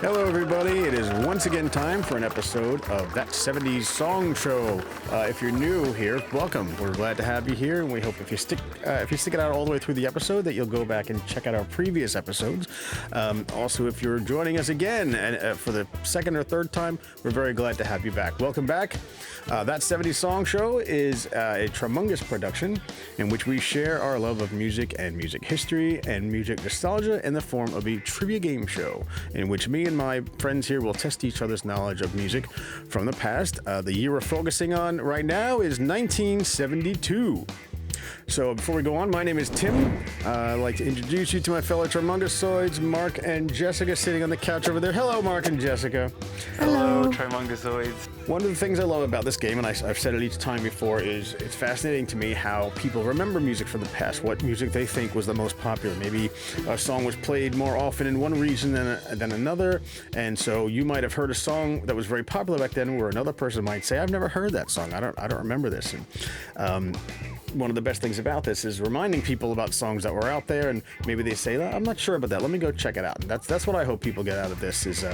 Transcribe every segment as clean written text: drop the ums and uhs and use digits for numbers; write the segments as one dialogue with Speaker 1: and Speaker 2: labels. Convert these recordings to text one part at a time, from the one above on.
Speaker 1: Hello, everybody. It is once again time for an episode of That 70's Song Show. If you're new here, welcome. We're glad to have you here, and we hope if you stick it out all the way through the episode, that you'll go back and check out our previous episodes. Also, if you're joining us again and for the second or third time, we're very glad to have you back. Welcome back. That 70's Song Show is a tremendous production in which we share our love of music and music history and music nostalgia in the form of a trivia game show, in which me and my friends here will test each other's knowledge of music from the past. The year we're focusing on right now is 1972. So before we go on, my name is Tim. I'd like to introduce you to my fellow Trimungusoids, Mark and Jessica, sitting on the couch over there. Hello, Mark and Jessica.
Speaker 2: Hello, Trimungusoids.
Speaker 1: One of the things I love about this game, and I've said it each time before, is it's fascinating to me how people remember music from the past, what music they think was the most popular. Maybe a song was played more often in one region than another, and so you might have heard a song that was very popular back then, where another person might say, "I've never heard that song. I don't remember this." And one of the best things about this is reminding people about songs that were out there, and maybe they say, "I'm not sure about that. Let me go check it out." And that's what I hope people get out of this is,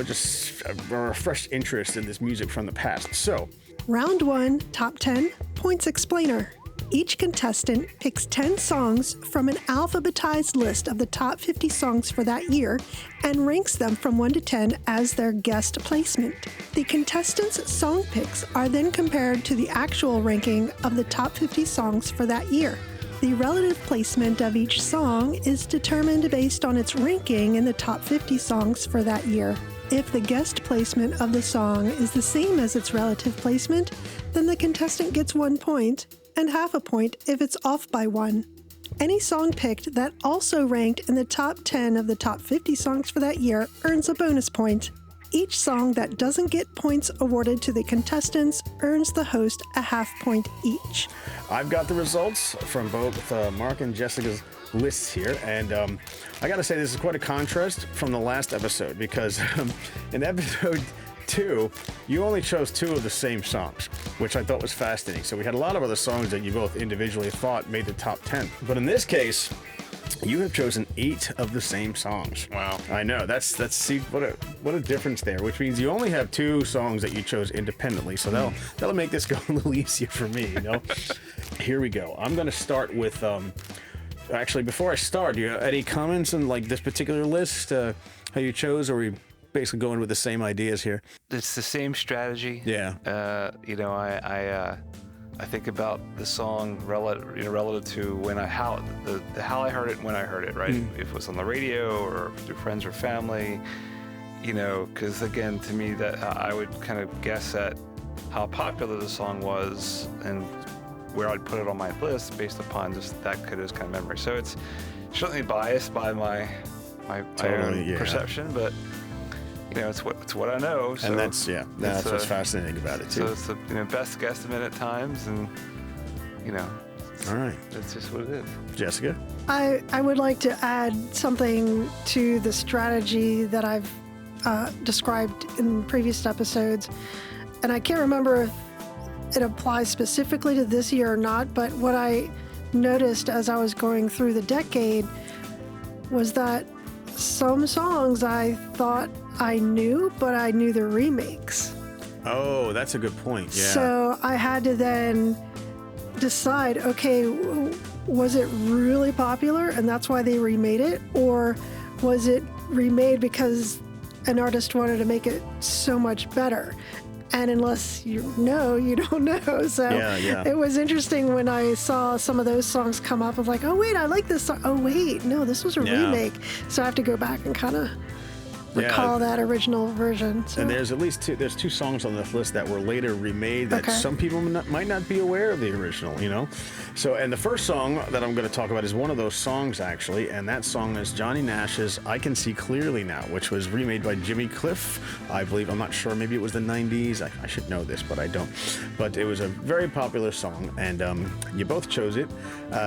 Speaker 1: just a refreshed interest in this music from the past. So,
Speaker 3: Round 1, Top 10, Points Explainer. Each contestant picks 10 songs from an alphabetized list of the top 50 songs for that year and ranks them from 1 to 10 as their guessed placement. The contestants' song picks are then compared to the actual ranking of the top 50 songs for that year. The relative placement of each song is determined based on its ranking in the top 50 songs for that year. If the guessed placement of the song is the same as its relative placement, then the contestant gets 1 point, and half a point if it's off by 1. Any song picked that also ranked in the top 10 of the top 50 songs for that year earns a bonus point. Each song that doesn't get points awarded to the contestants earns the host a half point each.
Speaker 1: I've got the results from both Mark and Jessica's lists here, and I gotta say this is quite a contrast from the last episode, because in episode 2, you only chose 2 of the same songs, which I thought was fascinating. So we had a lot of other songs that you both individually thought made the top 10. But in this case, you have chosen 8 of the same songs.
Speaker 2: Wow.
Speaker 1: I know. That's see what a difference there, which means you only have 2 songs that you chose independently. So that'll make this go a little easier for me, you know. Here we go. I'm going to start with actually, before I start, do you have any comments on like this particular list, how you chose, or are we basically going with the same ideas here?
Speaker 2: It's the same strategy.
Speaker 1: Yeah.
Speaker 2: I think about the song relative to how I heard it and when I heard it, right? If it was on the radio or through friends or family, because again, to me, that I would kind of guess at how popular the song was and where I'd put it on my list based upon just that kind of memory. So it's certainly biased by my own perception, but it's what I know. So
Speaker 1: and that's what's fascinating about it too.
Speaker 2: So it's the best guesstimate at times, and
Speaker 1: all right,
Speaker 2: that's just what it is.
Speaker 1: Jessica,
Speaker 3: I would like to add something to the strategy that I've described in previous episodes, and I can't remember if it applies specifically to this year or not, but what I noticed as I was going through the decade was that some songs I thought I knew, but I knew the remakes.
Speaker 1: Oh, that's a good point. Yeah.
Speaker 3: So I had to then decide, okay, was it really popular and that's why they remade it? Or was it remade because an artist wanted to make it so much better? And unless you know, you don't know. So It was interesting when I saw some of those songs come up. I was like, oh, wait, I like this song. Oh, wait, no, this was a remake. So I have to go back and kind of recall that original version. So.
Speaker 1: And there's at least 2 songs on this list that were later remade that some people might not be aware of the original, So, and the first song that I'm going to talk about is one of those songs, actually, and that song is Johnny Nash's I Can See Clearly Now, which was remade by Jimmy Cliff, I believe. I'm not sure. Maybe it was the 90s. I should know this, but I don't. But it was a very popular song, and you both chose it.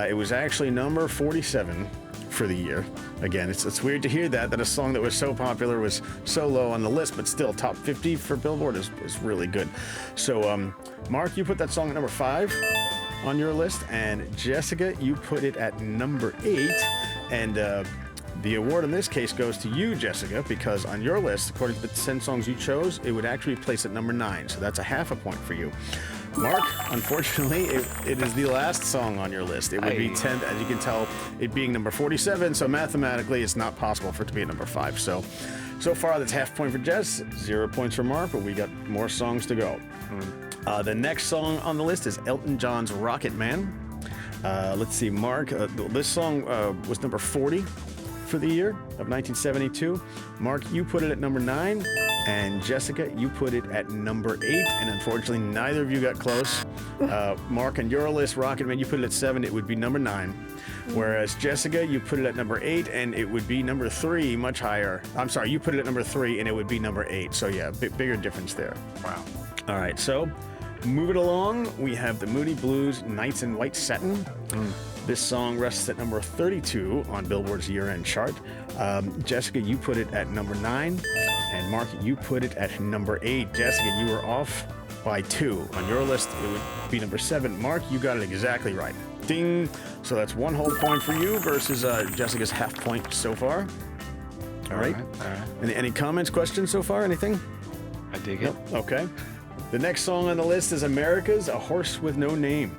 Speaker 1: It was actually number 47 for the year. Again, it's weird to hear that a song that was so popular was so low on the list, but still top 50 for Billboard is really good. So, Mark, you put that song at number 5 on your list, and Jessica, you put it at number 8. And The award in this case goes to you, Jessica, because on your list, according to the 10 songs you chose, it would actually place at number 9, so that's a half a point for you. Mark, unfortunately, it is the last song on your list. It would be 10, as you can tell, it being number 47, so mathematically it's not possible for it to be at number 5. So far that's half point for Jess, 0 points for Mark, but we got more songs to go. The next song on the list is Elton John's Rocket Man. Let's see, Mark, this song was number 40 for the year of 1972. Mark, you put it at number 9, and Jessica, you put it at number 8, and unfortunately neither of you got close. Mark, on your list, Rocket Man, you put it at 7, it would be number 9. Whereas Jessica, you put it at number 8, and it would be number 3, much higher. I'm sorry, you put it at number 3, and it would be number 8. So yeah, bigger difference there.
Speaker 2: Wow.
Speaker 1: All right, so moving along, we have the Moody Blues, Nights in White Satin. This song rests at number 32 on Billboard's year-end chart. Jessica, you put it at number 9, and Mark, you put it at number 8. Jessica, you were off by 2. On your list, it would be number 7. Mark, you got it exactly right. Ding! So that's 1 whole point for you versus Jessica's half point so far. All right. Any comments, questions so far? Anything?
Speaker 2: I dig it.
Speaker 1: Okay. The next song on the list is America's A Horse with No Name.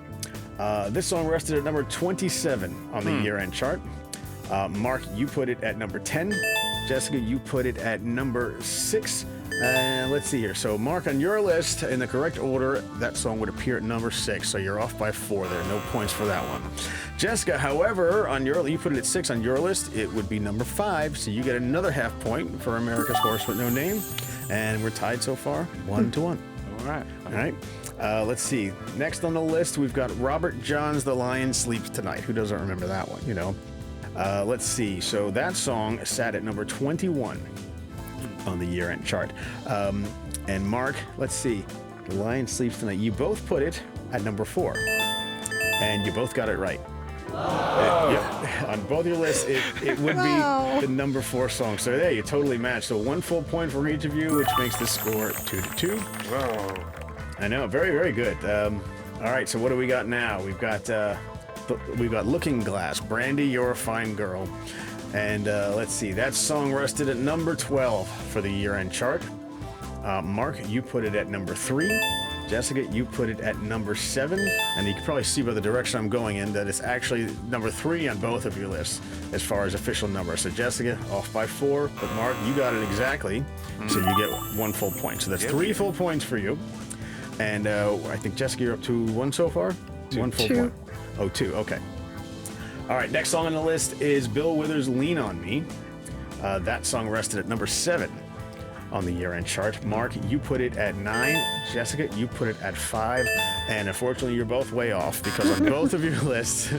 Speaker 1: This song rested at number 27 on the year-end chart. Mark, you put it at number 10. Jessica, you put it at number 6. And let's see here. So, Mark, on your list, in the correct order, that song would appear at number 6. So you're off by 4 there. No points for that one. Jessica, however, you put it at 6 on your list. It would be number 5. So you get another half point for America's Horse with No Name. And we're tied so far, 1-1.
Speaker 2: All right.
Speaker 1: All right. Let's see. Next on the list, we've got Robert John's The Lion Sleeps Tonight. Who doesn't remember that one, you know? Let's see. So that song sat at number 21 on the year-end chart. And Mark, let's see. The Lion Sleeps Tonight. You both put it at number 4. And you both got it right. Yeah, on both your lists, it would be the number 4 song. So there, you totally matched. So 1 full point for each of you, which makes the score 2-2.
Speaker 2: Whoa.
Speaker 1: I know, very, very good. All right, so what do we got now? We've got Looking Glass, Brandy, You're a Fine Girl. And let's see, that song rested at number 12 for the year-end chart. Mark, you put it at number 3. Jessica, you put it at number 7. And you can probably see by the direction I'm going in that it's actually number 3 on both of your lists as far as official number. So Jessica, off by 4. But Mark, you got it exactly. So you get 1 full point. So that's 3 full points for you. And I think, Jessica, you're up to 1 so far? 1 full point. Oh, 2. Okay. All right, next song on the list is Bill Withers' Lean on Me. That song rested at number 7 on the year-end chart. Mark, you put it at 9. Jessica, you put it at 5. And unfortunately, you're both way off because on both of your lists,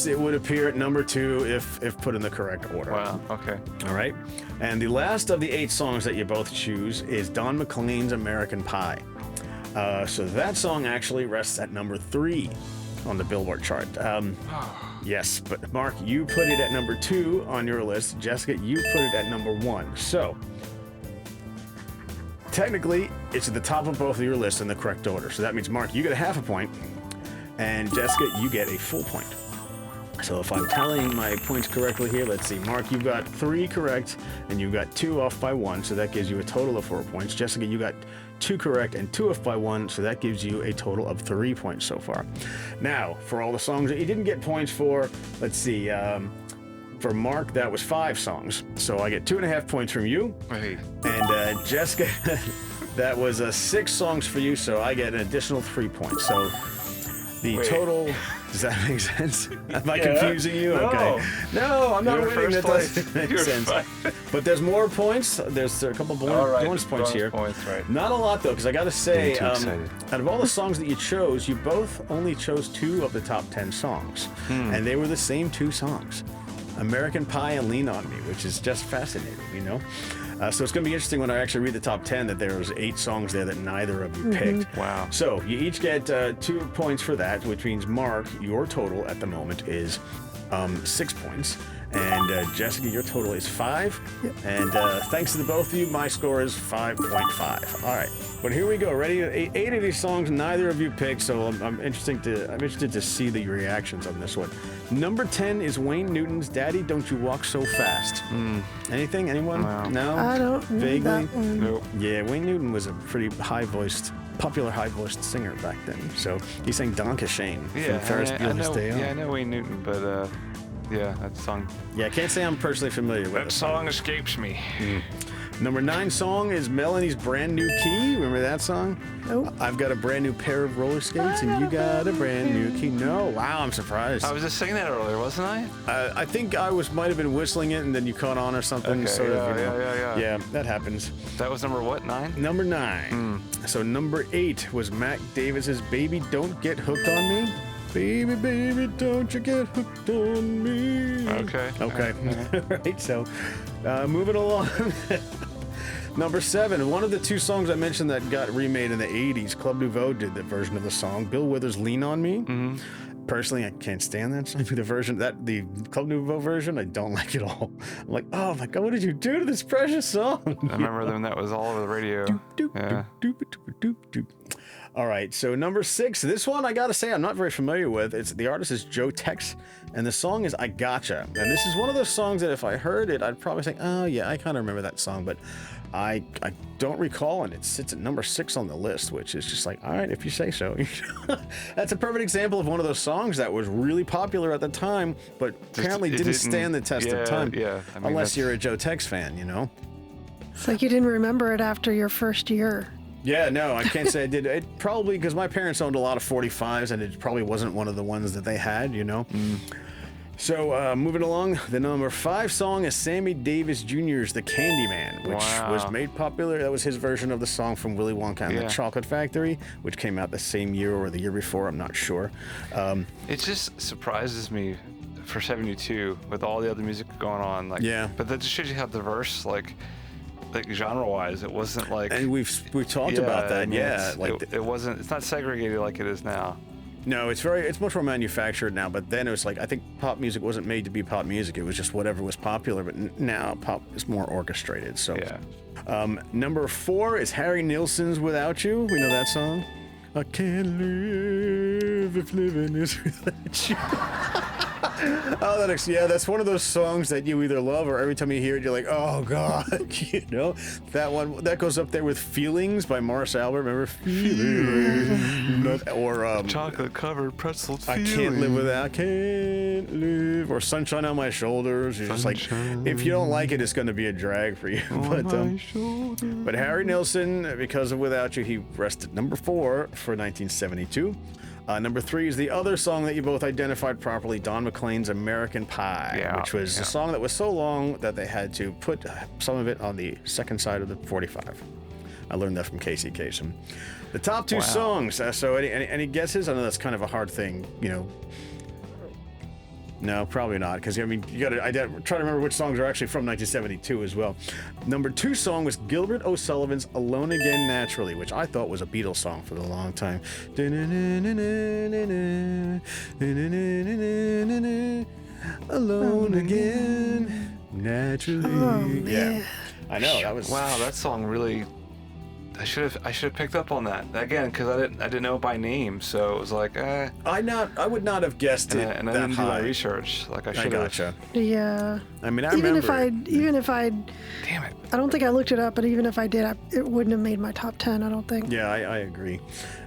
Speaker 1: it would appear at number 2 if put in the correct order.
Speaker 2: Wow, okay.
Speaker 1: All right. And the last of the 8 songs that you both choose is Don McLean's American Pie. So that song actually rests at number 3 on the Billboard chart. Yes, but Mark, you put it at number 2 on your list. Jessica, you put it at number 1. So technically, it's at the top of both of your lists in the correct order. So that means, Mark, you get a half a point, and Jessica, you get a full point. So if I'm tallying my points correctly here, let's see. Mark, you've got 3 correct, and you've got 2 off by 1, so that gives you a total of 4 points. Jessica, you got 2 correct and 2 off by 1, so that gives you a total of 3 points so far. Now, for all the songs that you didn't get points for, let's see. For Mark, that was 5 songs, so I get 2.5 points from you.
Speaker 2: Hey.
Speaker 1: And Jessica, that was 6 songs for you, so I get an additional 3 points. So the total. Does that make sense? Am I confusing you?
Speaker 2: No.
Speaker 1: Okay. No, I'm not
Speaker 2: You're
Speaker 1: winning. That
Speaker 2: first
Speaker 1: doesn't
Speaker 2: place.
Speaker 1: make sense. But there's more points. There's a couple bonus points here.
Speaker 2: Points, right.
Speaker 1: Not a lot, though, because I got to say,
Speaker 2: Getting too excited.
Speaker 1: out of all the songs that you chose, you both only chose 2 of the top 10 songs. And they were the same 2 songs. American Pie and Lean on Me, which is just fascinating, you know? So it's going to be interesting when I actually read the top 10 that there was 8 songs there that neither of you picked.
Speaker 2: Wow.
Speaker 1: So you each get 2 points for that, which means, Mark, your total at the moment is 6 points. And Jessica, your total is 5.
Speaker 3: Yep.
Speaker 1: And thanks to the both of you, my score is 5.5. All right, but here we go. Ready? 8 of these songs neither of you picked, so I'm interested to see the reactions on this one. Number 10 is Wayne Newton's "Daddy, Don't You Walk So Fast." Anything? Anyone? No.
Speaker 3: I don't know
Speaker 1: Vaguely.
Speaker 3: that one.
Speaker 2: Nope.
Speaker 1: Yeah, Wayne Newton was a pretty popular high-voiced singer back then. So he sang "Donka Shane" from Ferris Bueller's Day Out.
Speaker 2: Yeah, I know Wayne Newton, but yeah, that song.
Speaker 1: Yeah, I can't say I'm personally familiar with
Speaker 2: That
Speaker 1: it.
Speaker 2: song escapes me.
Speaker 1: Number 9 song is Melanie's "Brand New Key." Remember that song?
Speaker 3: Nope.
Speaker 1: I've got a brand new pair of roller skates, and you got a brand new key. No, wow, I'm surprised.
Speaker 2: I was just singing that earlier, wasn't I?
Speaker 1: I think I might have been whistling it, and then you caught on or something.
Speaker 2: Okay,
Speaker 1: sort of,
Speaker 2: yeah.
Speaker 1: Yeah, that happens.
Speaker 2: That was number what, 9?
Speaker 1: Number 9. So number 8 was Mac Davis's "Baby Don't Get Hooked on Me." Baby, baby, don't you get hooked on me.
Speaker 2: Okay.
Speaker 1: Okay. Right, so moving along. Number 7, one of the 2 songs I mentioned that got remade in the 80s, Club Nouveau did the version of the song. Bill Withers' "Lean on Me." Personally, I can't stand that song. The Club Nouveau version, I don't like it all. I'm like, oh my God, what did you do to this precious song?
Speaker 2: I remember when that was all over the radio. Yeah.
Speaker 1: All right, so number 6, this one I gotta say I'm not very familiar with. The artist is Joe Tex, and the song is "I Gotcha." And this is one of those songs that if I heard it, I'd probably say, oh yeah, I kind of remember that song, but I don't recall, and it sits at number 6 on the list, which is just like, all right, if you say so. That's a perfect example of one of those songs that was really popular at the time, but apparently didn't stand the test of time.
Speaker 2: Yeah, I mean,
Speaker 1: unless you're a Joe Tex fan,
Speaker 3: It's like you didn't remember it after your first year.
Speaker 1: Yeah, no, I can't say I did. It probably because my parents owned a lot of 45s, and it probably wasn't one of the ones that they had, So moving along, the number 5 song is Sammy Davis Jr.'s "The Candyman," which was made popular. That was his version of the song from Willy Wonka and the Chocolate Factory, which came out the same year or the year before. I'm not sure.
Speaker 2: It just surprises me for 72 with all the other music going on. But that just shows you how diverse, like genre-wise, it wasn't like.
Speaker 1: And we've talked about that.
Speaker 2: It wasn't. It's not segregated like it is now.
Speaker 1: No, it's much more manufactured now. But then it was like, I think pop music wasn't made to be pop music. It was just whatever was popular. But now pop is more orchestrated. So, number 4 is Harry Nilsson's "Without You." We know that song. I can't live if living is without you. Oh, that's one of those songs that you either love or every time you hear it, you're like, oh God, that one that goes up there with "Feelings" by Morris Albert. Remember "Feelings"? Or
Speaker 2: chocolate covered pretzel.
Speaker 1: I can't live, or "Sunshine on My Shoulders." You're just like, if you don't like it, it's going to be a drag for you. But Harry Nilsson, because of "Without You," he rested number 4 for 1972. Number 3 is the other song that you both identified properly, Don McLean's "American Pie," which was a song that was so long that they had to put some of it on the second side of the 45. I learned that from Casey Kasem. The top 2 songs. So any guesses? I know that's kind of a hard thing, No, probably not, because you got to try to remember which songs are actually from 1972 as well. Number 2 song was Gilbert O'Sullivan's "Alone Again Naturally," which I thought was a Beatles song for a long time. Alone again naturally.
Speaker 3: Oh, man.
Speaker 1: Yeah, I know that was.
Speaker 2: Wow, that song really. I should have picked up on that again because I didn't know it by name, so it was like
Speaker 1: I would not have guessed it.
Speaker 2: And I
Speaker 1: that
Speaker 2: didn't do my
Speaker 1: high.
Speaker 2: research like I should have.
Speaker 1: Gotcha.
Speaker 3: Yeah.
Speaker 1: I mean,
Speaker 3: Even if I
Speaker 2: Damn it.
Speaker 3: I don't think I looked it up, but even if I did, it wouldn't have made my top 10. I don't think.
Speaker 1: Yeah, I agree.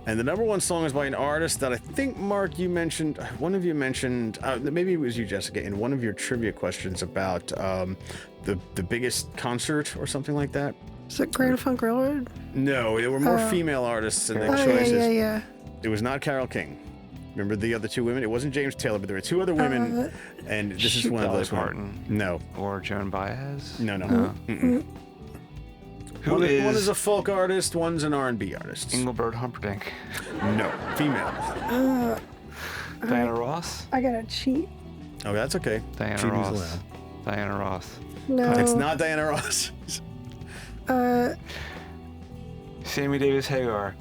Speaker 1: And the number 1 song is by an artist that I think, Mark, you mentioned. One of you mentioned, maybe it was you, Jessica, in one of your trivia questions about the biggest concert or something like that.
Speaker 3: Is it Grand Funk Railroad?
Speaker 1: No, there were more female artists in the choices.
Speaker 3: Yeah.
Speaker 1: It was not Carole King. Remember the other 2 women? It wasn't James Taylor, but there were 2 other women, and this is one of those.
Speaker 2: Martin.
Speaker 1: No.
Speaker 2: Or Joan Baez.
Speaker 1: No.
Speaker 2: One
Speaker 1: is a folk artist, one's an R&B artist.
Speaker 2: Engelbert Humperdinck.
Speaker 1: No, female.
Speaker 2: Diana Ross.
Speaker 3: I gotta cheat.
Speaker 1: Oh, that's okay.
Speaker 2: Diana
Speaker 1: Cheating's
Speaker 2: Ross.
Speaker 1: allowed.
Speaker 2: Diana Ross.
Speaker 3: No.
Speaker 1: It's not Diana Ross.
Speaker 2: Sammy Davis Hagar.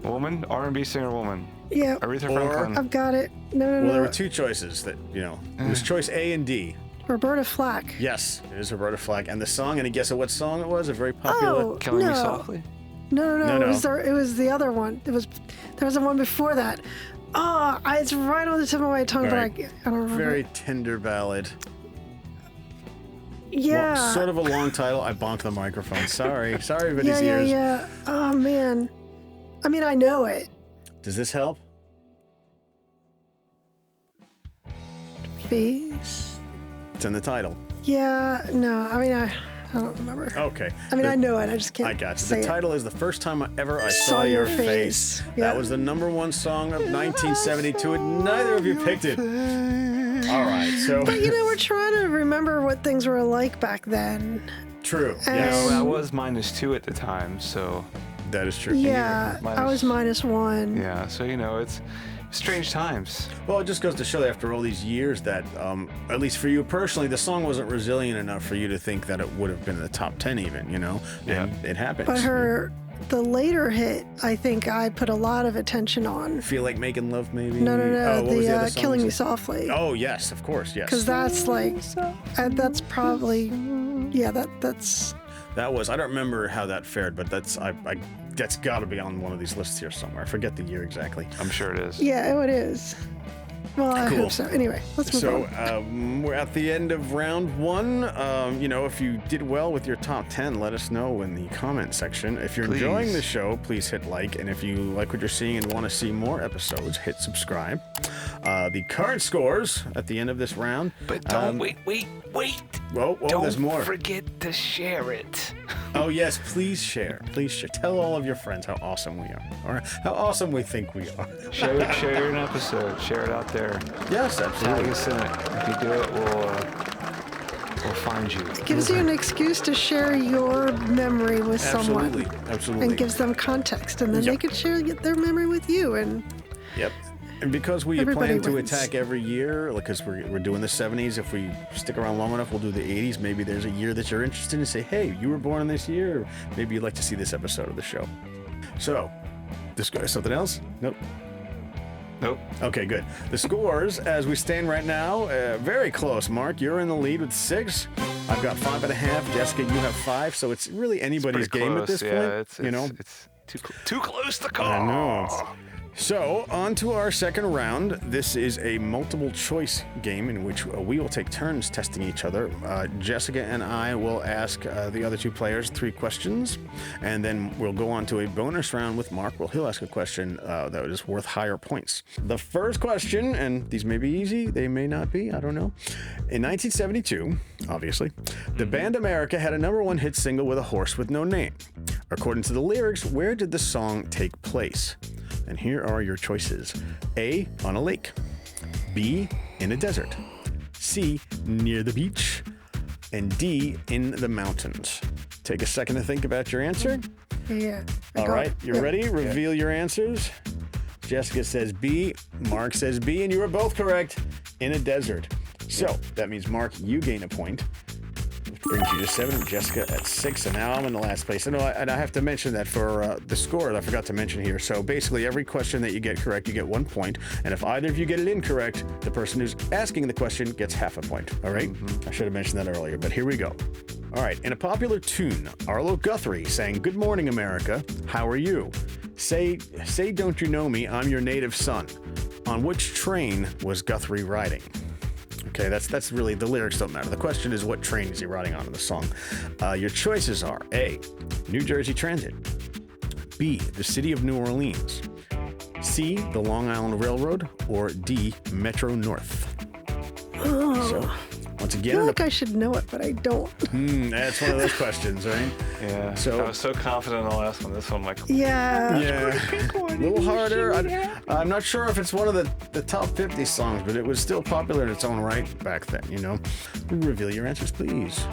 Speaker 2: Woman? R&B singer woman.
Speaker 3: Yeah.
Speaker 2: Aretha
Speaker 1: Or-
Speaker 2: Franklin.
Speaker 3: I've got it. No.
Speaker 1: Well, there were two choices that, it was choice A and D.
Speaker 3: Roberta Flack.
Speaker 1: Yes, it is Roberta Flack. And the song, any guess of what song it was? A very popular...
Speaker 3: Oh,
Speaker 2: Killing
Speaker 3: no.
Speaker 2: Me Softly?
Speaker 3: No.
Speaker 1: No.
Speaker 3: It was the other one. There was a one before that. Oh, it's right on the tip of my tongue,
Speaker 1: All
Speaker 3: but
Speaker 1: right.
Speaker 3: I don't remember.
Speaker 1: Very tender ballad.
Speaker 3: Yeah.
Speaker 1: Well, sort of a long title. I bonked the microphone. Sorry everybody's
Speaker 3: yeah.
Speaker 1: ears.
Speaker 3: Oh, man. I mean, I know it.
Speaker 1: Does this help?
Speaker 3: Face.
Speaker 1: It's in the title.
Speaker 3: Yeah, no. I mean, I don't remember.
Speaker 1: Okay.
Speaker 3: I mean, I know it. I just can't.
Speaker 1: I got you.
Speaker 3: say
Speaker 1: The
Speaker 3: it.
Speaker 1: title is The First Time I Saw Your Face.
Speaker 3: Yeah.
Speaker 1: That was the #1 song of 1972, and neither of you picked it. All right, so...
Speaker 3: But we're trying to remember what things were like back then.
Speaker 1: True.
Speaker 3: And-
Speaker 1: Yes,
Speaker 2: I was -2 at the time, so
Speaker 1: that is true.
Speaker 3: Yeah, I was -1.
Speaker 2: yeah. So it's strange times.
Speaker 1: Well, it just goes to show that after all these years that, at least for you personally, the song wasn't resilient enough for you to think that it would have been in the top 10 even,
Speaker 2: Yeah.
Speaker 1: And it happens.
Speaker 3: But the later hit, I think I put a lot of attention on.
Speaker 1: Feel Like Making Love, maybe?
Speaker 3: No,
Speaker 1: Oh, what was the other song?
Speaker 3: Killing Me Softly.
Speaker 1: Oh, yes, of course, yes.
Speaker 3: Because that's that's probably, that's.
Speaker 1: That was, I don't remember how that fared, but that's got to be on one of these lists here somewhere. I forget the year exactly.
Speaker 2: I'm sure it is.
Speaker 3: Yeah, it is. Well, I
Speaker 1: Cool.
Speaker 3: hope so. Anyway, let's move
Speaker 1: So
Speaker 3: on.
Speaker 1: we're at the end of round 1. If you did well with your top 10, let us know in the comment section. If you're enjoying
Speaker 2: Please.
Speaker 1: the show, please hit like. And if you like what you're seeing and want to see more episodes, hit subscribe. The current scores at the end of this round.
Speaker 2: But don't wait.
Speaker 1: Whoa,
Speaker 2: Don't
Speaker 1: there's more.
Speaker 2: forget to share it.
Speaker 1: Oh, yes, please share. Please share. Tell all of your friends how awesome we are, or how awesome we think we are.
Speaker 2: Share an episode. Share it out there.
Speaker 1: Yes,
Speaker 2: Tag
Speaker 1: absolutely.
Speaker 2: us in it. If you do it, we'll find you.
Speaker 3: Gives you an excuse to share your memory with someone.
Speaker 1: Absolutely.
Speaker 3: And gives them context, and then
Speaker 1: Yep.
Speaker 3: they could share their memory with you. And
Speaker 1: Yep. And because we
Speaker 3: Everybody
Speaker 1: plan to
Speaker 3: wins.
Speaker 1: attack every year, because we're doing the 70s, if we stick around long enough, we'll do the 80s. Maybe there's a year that you're interested in and say, hey, you were born in this year. Maybe you'd like to see this episode of the show. So, something else? Nope.
Speaker 2: Nope.
Speaker 1: Okay, good. The scores, as we stand right now, very close. Mark, you're in the lead with 6. I've got 5.5. Jessica, you have 5. So it's really anybody's
Speaker 2: Pretty
Speaker 1: game
Speaker 2: close.
Speaker 1: at this
Speaker 2: Yeah,
Speaker 1: point.
Speaker 2: it's too close to call.
Speaker 1: I know. So, on to our second round. This is a multiple choice game in which we will take turns testing each other. Jessica and I will ask the other 2 players 3 questions, and then we'll go on to a bonus round with Mark where he'll ask a question that is worth higher points. The first question, and these may be easy, they may not be, I don't know. In 1972, obviously, the band America had a #1 hit single with a horse with no name. According to the lyrics, where did the song take place? And here are your choices. A, on a lake. B, in a desert. C, near the beach. And D, in the mountains. Take a second to think about your answer.
Speaker 3: yeah. I
Speaker 1: All
Speaker 3: got
Speaker 1: right,
Speaker 3: it.
Speaker 1: you ready? Reveal your answers. Jessica says B, Mark says B, and you are both correct. In a desert. So that means, Mark, you gain a point. Which brings you to 7, Jessica at 6, and now I'm in the last place. And I have to mention that for the score, I forgot to mention here. So basically, every question that you get correct, you get 1 point. And if either of you get it incorrect, the person who's asking the question gets half a point. All right? I should have mentioned that earlier, but here we go. All right. In a popular tune, Arlo Guthrie sang "Good Morning, America. How are you? Say, don't you know me? I'm your native son." On which train was Guthrie riding? Okay, that's really, the lyrics don't matter. The question is, what train is he riding on in the song? Your choices are A, New Jersey Transit. B, the city of New Orleans. C, the Long Island Railroad. Or D, Metro North. So, once
Speaker 3: I
Speaker 1: again,
Speaker 3: feel like I should know it, but I don't.
Speaker 1: that's one of those questions, right?
Speaker 2: Yeah.
Speaker 1: So-
Speaker 2: I was so confident in the last one. This one, I'm like,
Speaker 3: Yeah.
Speaker 1: Yeah, a little harder. I'm not sure if it's one of the top 50 songs, but it was still popular in its own right back then, Reveal your answers, please.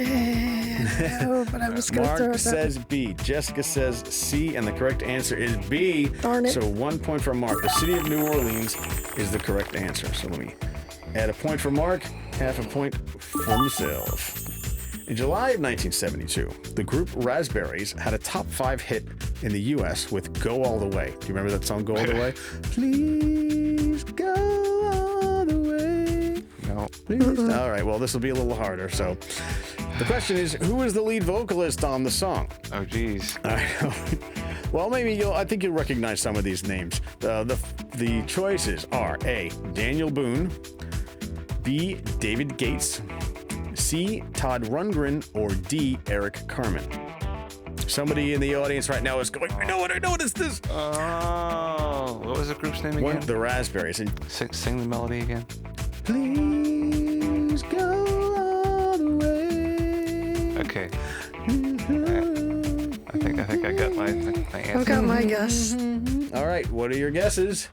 Speaker 3: Oh, but I'm just gonna throw
Speaker 1: Mark
Speaker 3: it
Speaker 1: says B, Jessica says C, and the correct answer is B.
Speaker 3: Darn it.
Speaker 1: So 1 point for Mark. The city of New Orleans is the correct answer. So let me add a point for Mark, half a point for myself. In July of 1972, the group Raspberries had a top 5 hit in the U.S. with Go All the Way. Do you remember that song, Go All the Way? Please go all the way.
Speaker 2: No.
Speaker 1: Please. All right, well, this will be a little harder. So the question is, who is the lead vocalist on the song?
Speaker 2: Oh, geez.
Speaker 1: I know. Well, maybe I think you'll recognize some of these names. The choices are A, Daniel Boone, B, David Gates, C, Todd Rundgren, or D, Eric Carmen. Somebody in the audience right now is going, I know what is this?
Speaker 2: Oh, what was the group's name again?
Speaker 1: The Raspberries. And
Speaker 2: Sing the melody again.
Speaker 1: please go all the way.
Speaker 2: Okay. I think I got my answer.
Speaker 3: I've got my guess.
Speaker 1: All right, what are your guesses?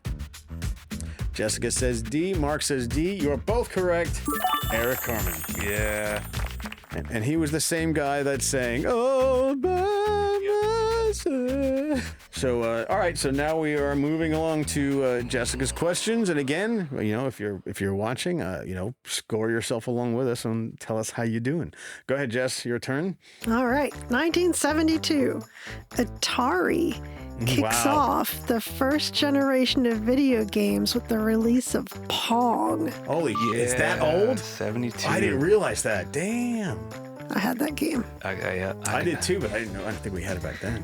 Speaker 1: Jessica says D, Mark says D. You're both correct. Eric Carmen.
Speaker 2: Yeah.
Speaker 1: And he was the same guy that sang "All by Myself." So, all right. So now we are moving along to Jessica's questions. And again, if you're watching, score yourself along with us and tell us how you're doing. Go ahead, Jess. Your turn.
Speaker 3: All right. 1972. Atari kicks
Speaker 1: Wow.
Speaker 3: off the first generation of video games with the release of Pong.
Speaker 1: Holy, is that old?
Speaker 2: 72.
Speaker 1: I didn't realize that. Damn.
Speaker 3: I had that game.
Speaker 1: I did too, but I didn't know. I don't think we had it back then.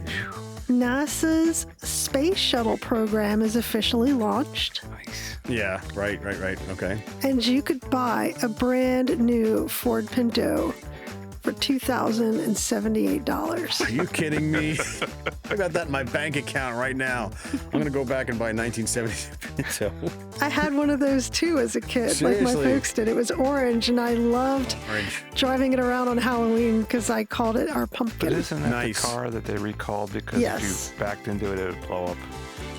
Speaker 3: NASA's Space Shuttle program is officially launched,
Speaker 2: Nice.
Speaker 1: Yeah. Right. Okay.
Speaker 3: and you could buy a brand new Ford Pinto for $2,078.
Speaker 1: Are you kidding me? I got that in my bank account right now. I'm gonna go back and buy 1970. So
Speaker 3: I had one of those too as a kid, like my
Speaker 1: Seriously?
Speaker 3: folks did. It was orange, and I loved
Speaker 1: orange.
Speaker 3: driving it around on Halloween because I called it our
Speaker 2: But
Speaker 3: pumpkin.
Speaker 2: isn't that
Speaker 1: Nice.
Speaker 2: the car that they recalled because
Speaker 3: Yes.
Speaker 2: if you backed into it, it would blow up?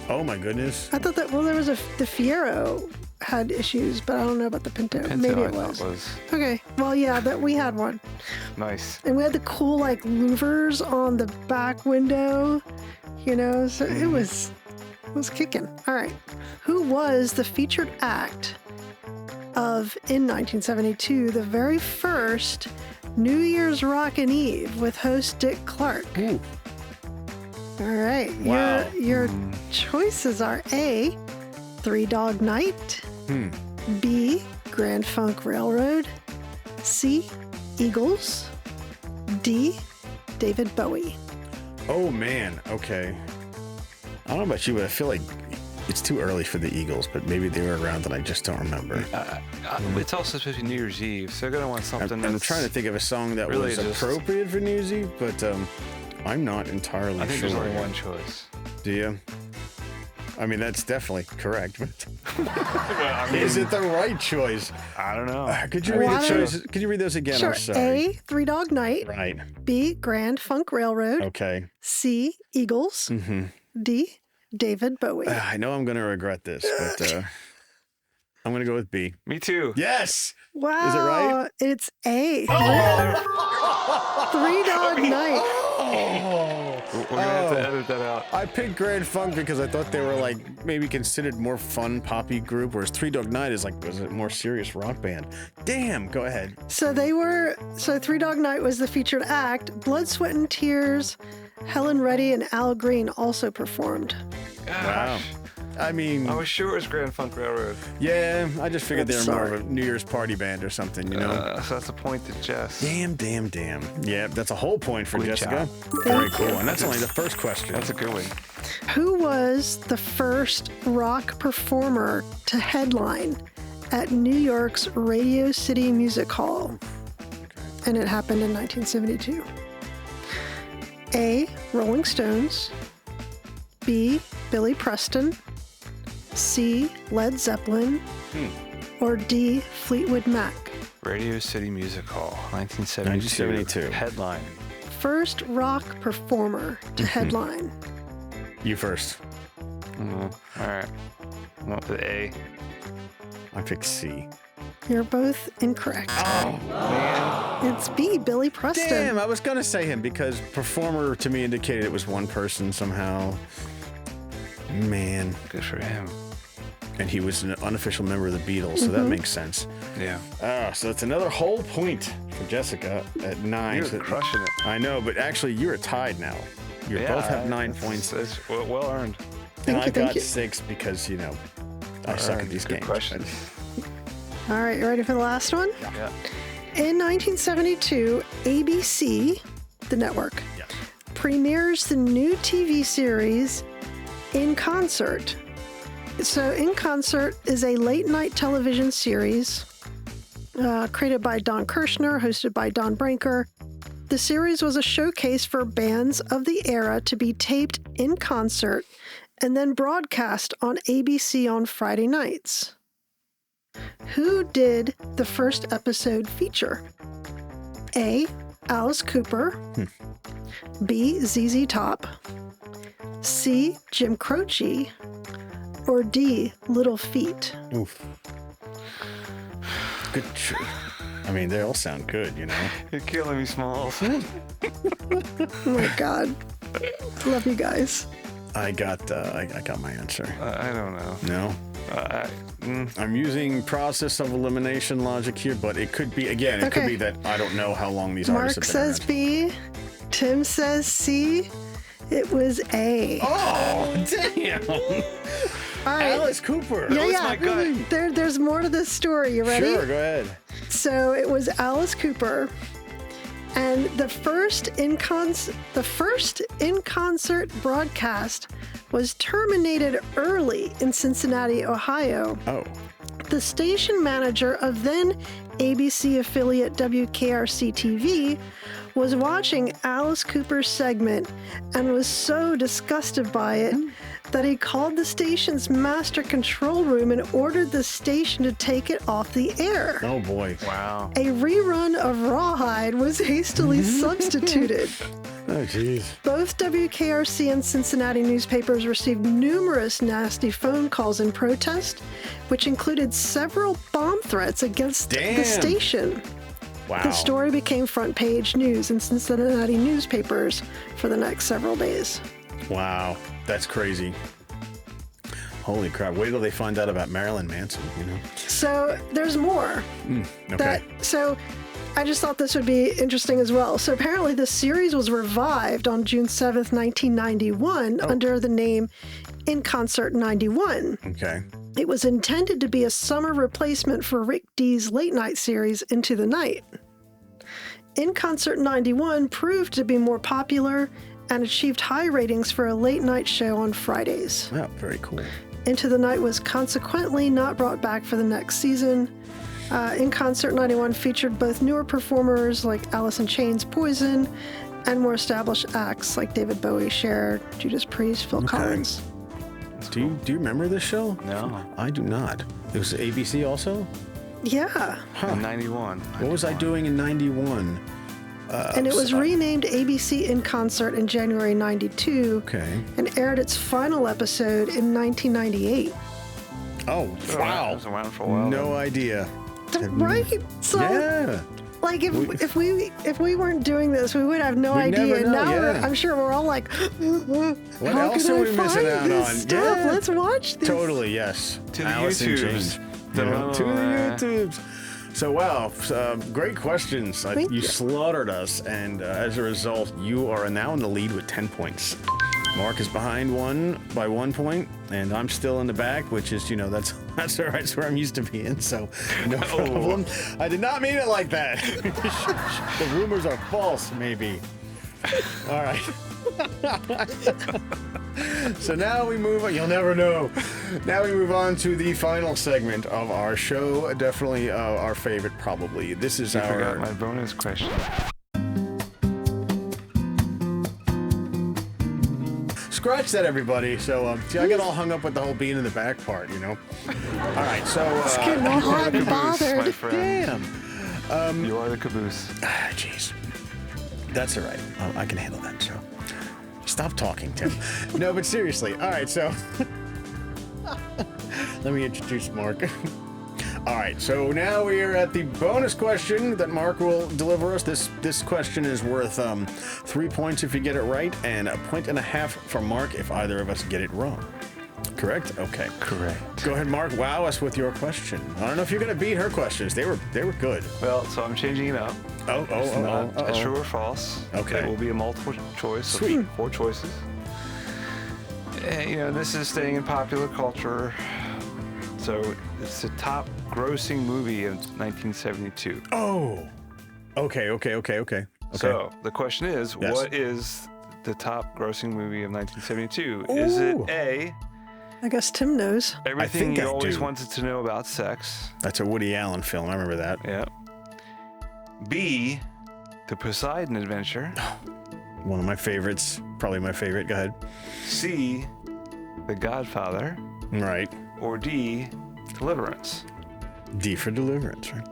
Speaker 1: Oh my goodness.
Speaker 3: I thought that, well, there was the Fiero had issues, but I don't know about the Pinto.
Speaker 2: Pinto,
Speaker 3: Maybe
Speaker 2: I
Speaker 3: it
Speaker 2: thought
Speaker 3: was. Okay, well, yeah, that we had one.
Speaker 2: Nice.
Speaker 3: And we had the cool, like, louvers on the back window, so it was kicking. All right. Who was the featured act of, in 1972, the very first New Year's Rockin' Eve with host Dick Clark?
Speaker 1: Ooh.
Speaker 3: All right.
Speaker 1: Wow.
Speaker 3: Your choices are A, Three Dog Night, B, Grand Funk Railroad, C, Eagles, D, David Bowie.
Speaker 1: Oh man. Okay. I don't know about you, but I feel like it's too early for the Eagles, but maybe they were around and I just don't remember.
Speaker 2: It's also supposed to be New Year's Eve, so they're going to want something
Speaker 1: I'm
Speaker 2: that's...
Speaker 1: trying to think of a song that
Speaker 2: really
Speaker 1: was
Speaker 2: just-
Speaker 1: appropriate for New Year's Eve, but I'm not entirely
Speaker 2: I think
Speaker 1: sure.
Speaker 2: there's only one choice.
Speaker 1: Do you? I mean, that's definitely correct, but
Speaker 2: I
Speaker 1: is it the right choice?
Speaker 2: I don't know.
Speaker 1: Could you read
Speaker 3: Why
Speaker 1: the
Speaker 3: don't-
Speaker 1: choices? Could you read those again?
Speaker 3: Sure.
Speaker 1: I'm sorry.
Speaker 3: A, Three Dog Night,
Speaker 1: Right.
Speaker 3: B, Grand Funk Railroad,
Speaker 1: Okay.
Speaker 3: C, Eagles, D, David Bowie.
Speaker 1: I know I'm going to regret this, but I'm going to go with B.
Speaker 2: Me too.
Speaker 1: Yes.
Speaker 3: Wow.
Speaker 1: Is it right?
Speaker 3: It's A. Three Dog Night.
Speaker 2: We're going to have to edit that out.
Speaker 1: I picked Grand Funk because I thought they were like maybe considered more fun poppy group, whereas Three Dog Night was a more serious rock band. Damn, go ahead.
Speaker 3: So Three Dog Night was the featured act. Blood, Sweat, and Tears, Helen Reddy, and Al Green also performed.
Speaker 1: Wow.
Speaker 2: Gosh.
Speaker 1: I mean,
Speaker 2: I was sure it was Grand Funk Railroad.
Speaker 1: yeah, I just figured they
Speaker 3: I'm
Speaker 1: were more
Speaker 3: sorry.
Speaker 1: of a New Year's party band or something, you know?
Speaker 2: So that's a point to Jess.
Speaker 1: Damn. Yeah, that's a whole point for
Speaker 2: Good
Speaker 1: Jessica.
Speaker 2: job.
Speaker 1: Very cool. And that's only the first question.
Speaker 2: That's a good one.
Speaker 3: Who was the first rock performer to headline at New York's Radio City Music Hall? And it happened in 1972. A, Rolling Stones, B, Billy Preston, C, Led Zeppelin, or D, Fleetwood Mac.
Speaker 2: Radio City Music Hall, 1972.
Speaker 1: 1972.
Speaker 2: Headline.
Speaker 3: First rock performer to headline.
Speaker 1: You first.
Speaker 2: All right. I went with A.
Speaker 1: I picked C.
Speaker 3: You're both incorrect.
Speaker 2: Oh, man.
Speaker 3: It's B, Billy Preston.
Speaker 1: Damn, I was going to say him because performer to me indicated it was one person somehow. Man.
Speaker 2: Good for him.
Speaker 1: And he was an unofficial member of the Beatles, so that makes sense.
Speaker 2: Yeah.
Speaker 1: So that's another whole point for Jessica at 9.
Speaker 2: You're
Speaker 1: So-
Speaker 2: crushing it.
Speaker 1: I know, but actually you're tied now. You both have 9 points.
Speaker 2: It's well earned.
Speaker 1: And I
Speaker 3: thank
Speaker 1: got
Speaker 3: you.
Speaker 1: 6 because, I suck at these
Speaker 2: Good
Speaker 1: games.
Speaker 2: question.
Speaker 3: All right, you ready for the last one?
Speaker 2: Yeah.
Speaker 3: In 1972, ABC, the network,
Speaker 1: Yeah.
Speaker 3: premieres the new TV series In Concert. So, In Concert is a late night television series created by Don Kirshner, hosted by Don Branker. The series was a showcase for bands of the era to be taped in concert and then broadcast on ABC on Friday nights. Who did the first episode feature? A. Alice Cooper. B. ZZ Top. C. Jim Croce. Or D. Little Feat.
Speaker 1: Oof. Good. I mean, they all sound good,
Speaker 2: You're killing me, Smalls.
Speaker 3: Oh my God. Love you guys.
Speaker 1: I got my answer.
Speaker 2: I don't know.
Speaker 1: No? I'm using process of elimination logic here, but it could be, again, it could
Speaker 3: Okay.
Speaker 1: be that I don't know how long these
Speaker 3: Mark
Speaker 1: artists have been
Speaker 3: says
Speaker 1: around.
Speaker 3: B. Tim says C. It was A.
Speaker 1: Oh, damn!
Speaker 3: All right.
Speaker 1: Alice Cooper.
Speaker 3: Yeah,
Speaker 2: was my gut.
Speaker 3: There's more to this story. You ready?
Speaker 1: Sure, go ahead.
Speaker 3: So it was Alice Cooper, and the first in concert broadcast was terminated early in Cincinnati, Ohio.
Speaker 1: Oh,
Speaker 3: The station manager of then ABC affiliate WKRC-TV was watching Alice Cooper's segment and was so disgusted by it that he called the station's master control room and ordered the station to take it off the air.
Speaker 1: oh boy.
Speaker 2: Wow.
Speaker 3: A rerun of Rawhide was hastily substituted.
Speaker 1: Oh, jeez.
Speaker 3: Both WKRC and Cincinnati newspapers received numerous nasty phone calls in protest, which included several bomb threats against the
Speaker 1: Damn.
Speaker 3: station.
Speaker 1: Wow.
Speaker 3: The story became front page news in Cincinnati newspapers for the next several days.
Speaker 1: Wow, that's crazy. Holy crap! Wait till they find out about Marilyn Manson.
Speaker 3: So there's more.
Speaker 1: Okay.
Speaker 3: So I just thought this would be interesting as well. So apparently the series was revived on June 7th, 1991 under the name In Concert 91.
Speaker 1: Okay.
Speaker 3: It was intended to be a summer replacement for Rick Dees' late night series Into the Night. In Concert 91 proved to be more popular and achieved high ratings for a late night show on Fridays.
Speaker 1: Wow, very cool.
Speaker 3: Into the Night was consequently not brought back for the next season. In Concert 91 featured both newer performers like Alice in Chains' Poison and more established acts like David Bowie, Cher, Judas Priest, Phil Collins.
Speaker 1: Do you remember this show?
Speaker 2: No.
Speaker 1: I do not. It was ABC also?
Speaker 3: Yeah.
Speaker 2: In 91.
Speaker 1: What was I doing in 91?
Speaker 3: And it was renamed ABC In Concert in January 92
Speaker 1: Okay.
Speaker 3: and aired its final episode in 1998.
Speaker 1: Oh,
Speaker 2: It
Speaker 1: wow.
Speaker 2: was around for a while.
Speaker 1: No idea.
Speaker 3: Right? So,
Speaker 1: Yeah.
Speaker 3: like, if we weren't doing this, we would have no
Speaker 1: We'd
Speaker 3: idea.
Speaker 1: never know,
Speaker 3: Now
Speaker 1: yeah.
Speaker 3: I'm sure we're all like,
Speaker 1: What
Speaker 3: how
Speaker 1: else
Speaker 3: can
Speaker 1: are
Speaker 3: I
Speaker 1: we missing
Speaker 3: find
Speaker 1: out
Speaker 3: this
Speaker 1: on?
Speaker 3: stuff?
Speaker 1: Yeah.
Speaker 3: Let's watch this.
Speaker 1: Totally, yes.
Speaker 2: To the
Speaker 1: Alice in
Speaker 2: YouTubes.
Speaker 1: Chains. To the YouTubes. So, wow, great questions.
Speaker 3: Thank
Speaker 1: You
Speaker 3: you.
Speaker 1: slaughtered us, and as a result, you are now in the lead with 10 points. Mark is behind by 1 point, and I'm still in the back, which is, that's all right. It's where I'm used to being, so no problem. I did not mean it like that. The rumors are false, maybe. All right. So now we move on. You'll never know. Now we move on to the final segment of our show. Definitely our favorite, probably. This is
Speaker 2: I
Speaker 1: our.
Speaker 2: forgot my bonus question.
Speaker 1: Scratch that, everybody. So, see, I get all hung up with the whole being in the back part, All right, so.
Speaker 3: Getting all hot and
Speaker 2: My
Speaker 3: bothered.
Speaker 2: friend.
Speaker 1: Damn.
Speaker 2: You are the caboose.
Speaker 1: Jeez. That's all right. I can handle that, so. Stop talking, Tim. No, but seriously. All right, so. Let me introduce Mark. All right, so now we are at the bonus question that Mark will deliver us. This question is worth 3 points if you get it right, and 1.5 points for Mark if either of us get it wrong. Correct? Okay.
Speaker 2: Correct.
Speaker 1: Go ahead, Mark. Wow us with your question. I don't know if you're going to beat her questions. They were good.
Speaker 2: Well, so I'm changing it up. It's not a true or false.
Speaker 1: Okay.
Speaker 2: It will be a multiple choice.
Speaker 1: Sweet.
Speaker 2: Of 4 choices. And, this is staying in popular culture. So it's the top grossing movie of 1972.
Speaker 1: Oh. Okay.
Speaker 2: So the question is,
Speaker 1: Yes.
Speaker 2: what is the top grossing movie of 1972? Is it
Speaker 1: Ooh.
Speaker 2: A,
Speaker 3: I guess Tim knows.
Speaker 2: Everything
Speaker 1: think
Speaker 2: You
Speaker 1: I
Speaker 2: Always
Speaker 1: do.
Speaker 2: Wanted to Know About Sex?
Speaker 1: That's a Woody Allen film. I remember that.
Speaker 2: Yeah. B, The Poseidon Adventure?
Speaker 1: One of my favorites. Probably my favorite. Go ahead.
Speaker 2: C, The Godfather?
Speaker 1: Right.
Speaker 2: Or D, Deliverance?
Speaker 1: D for Deliverance, right?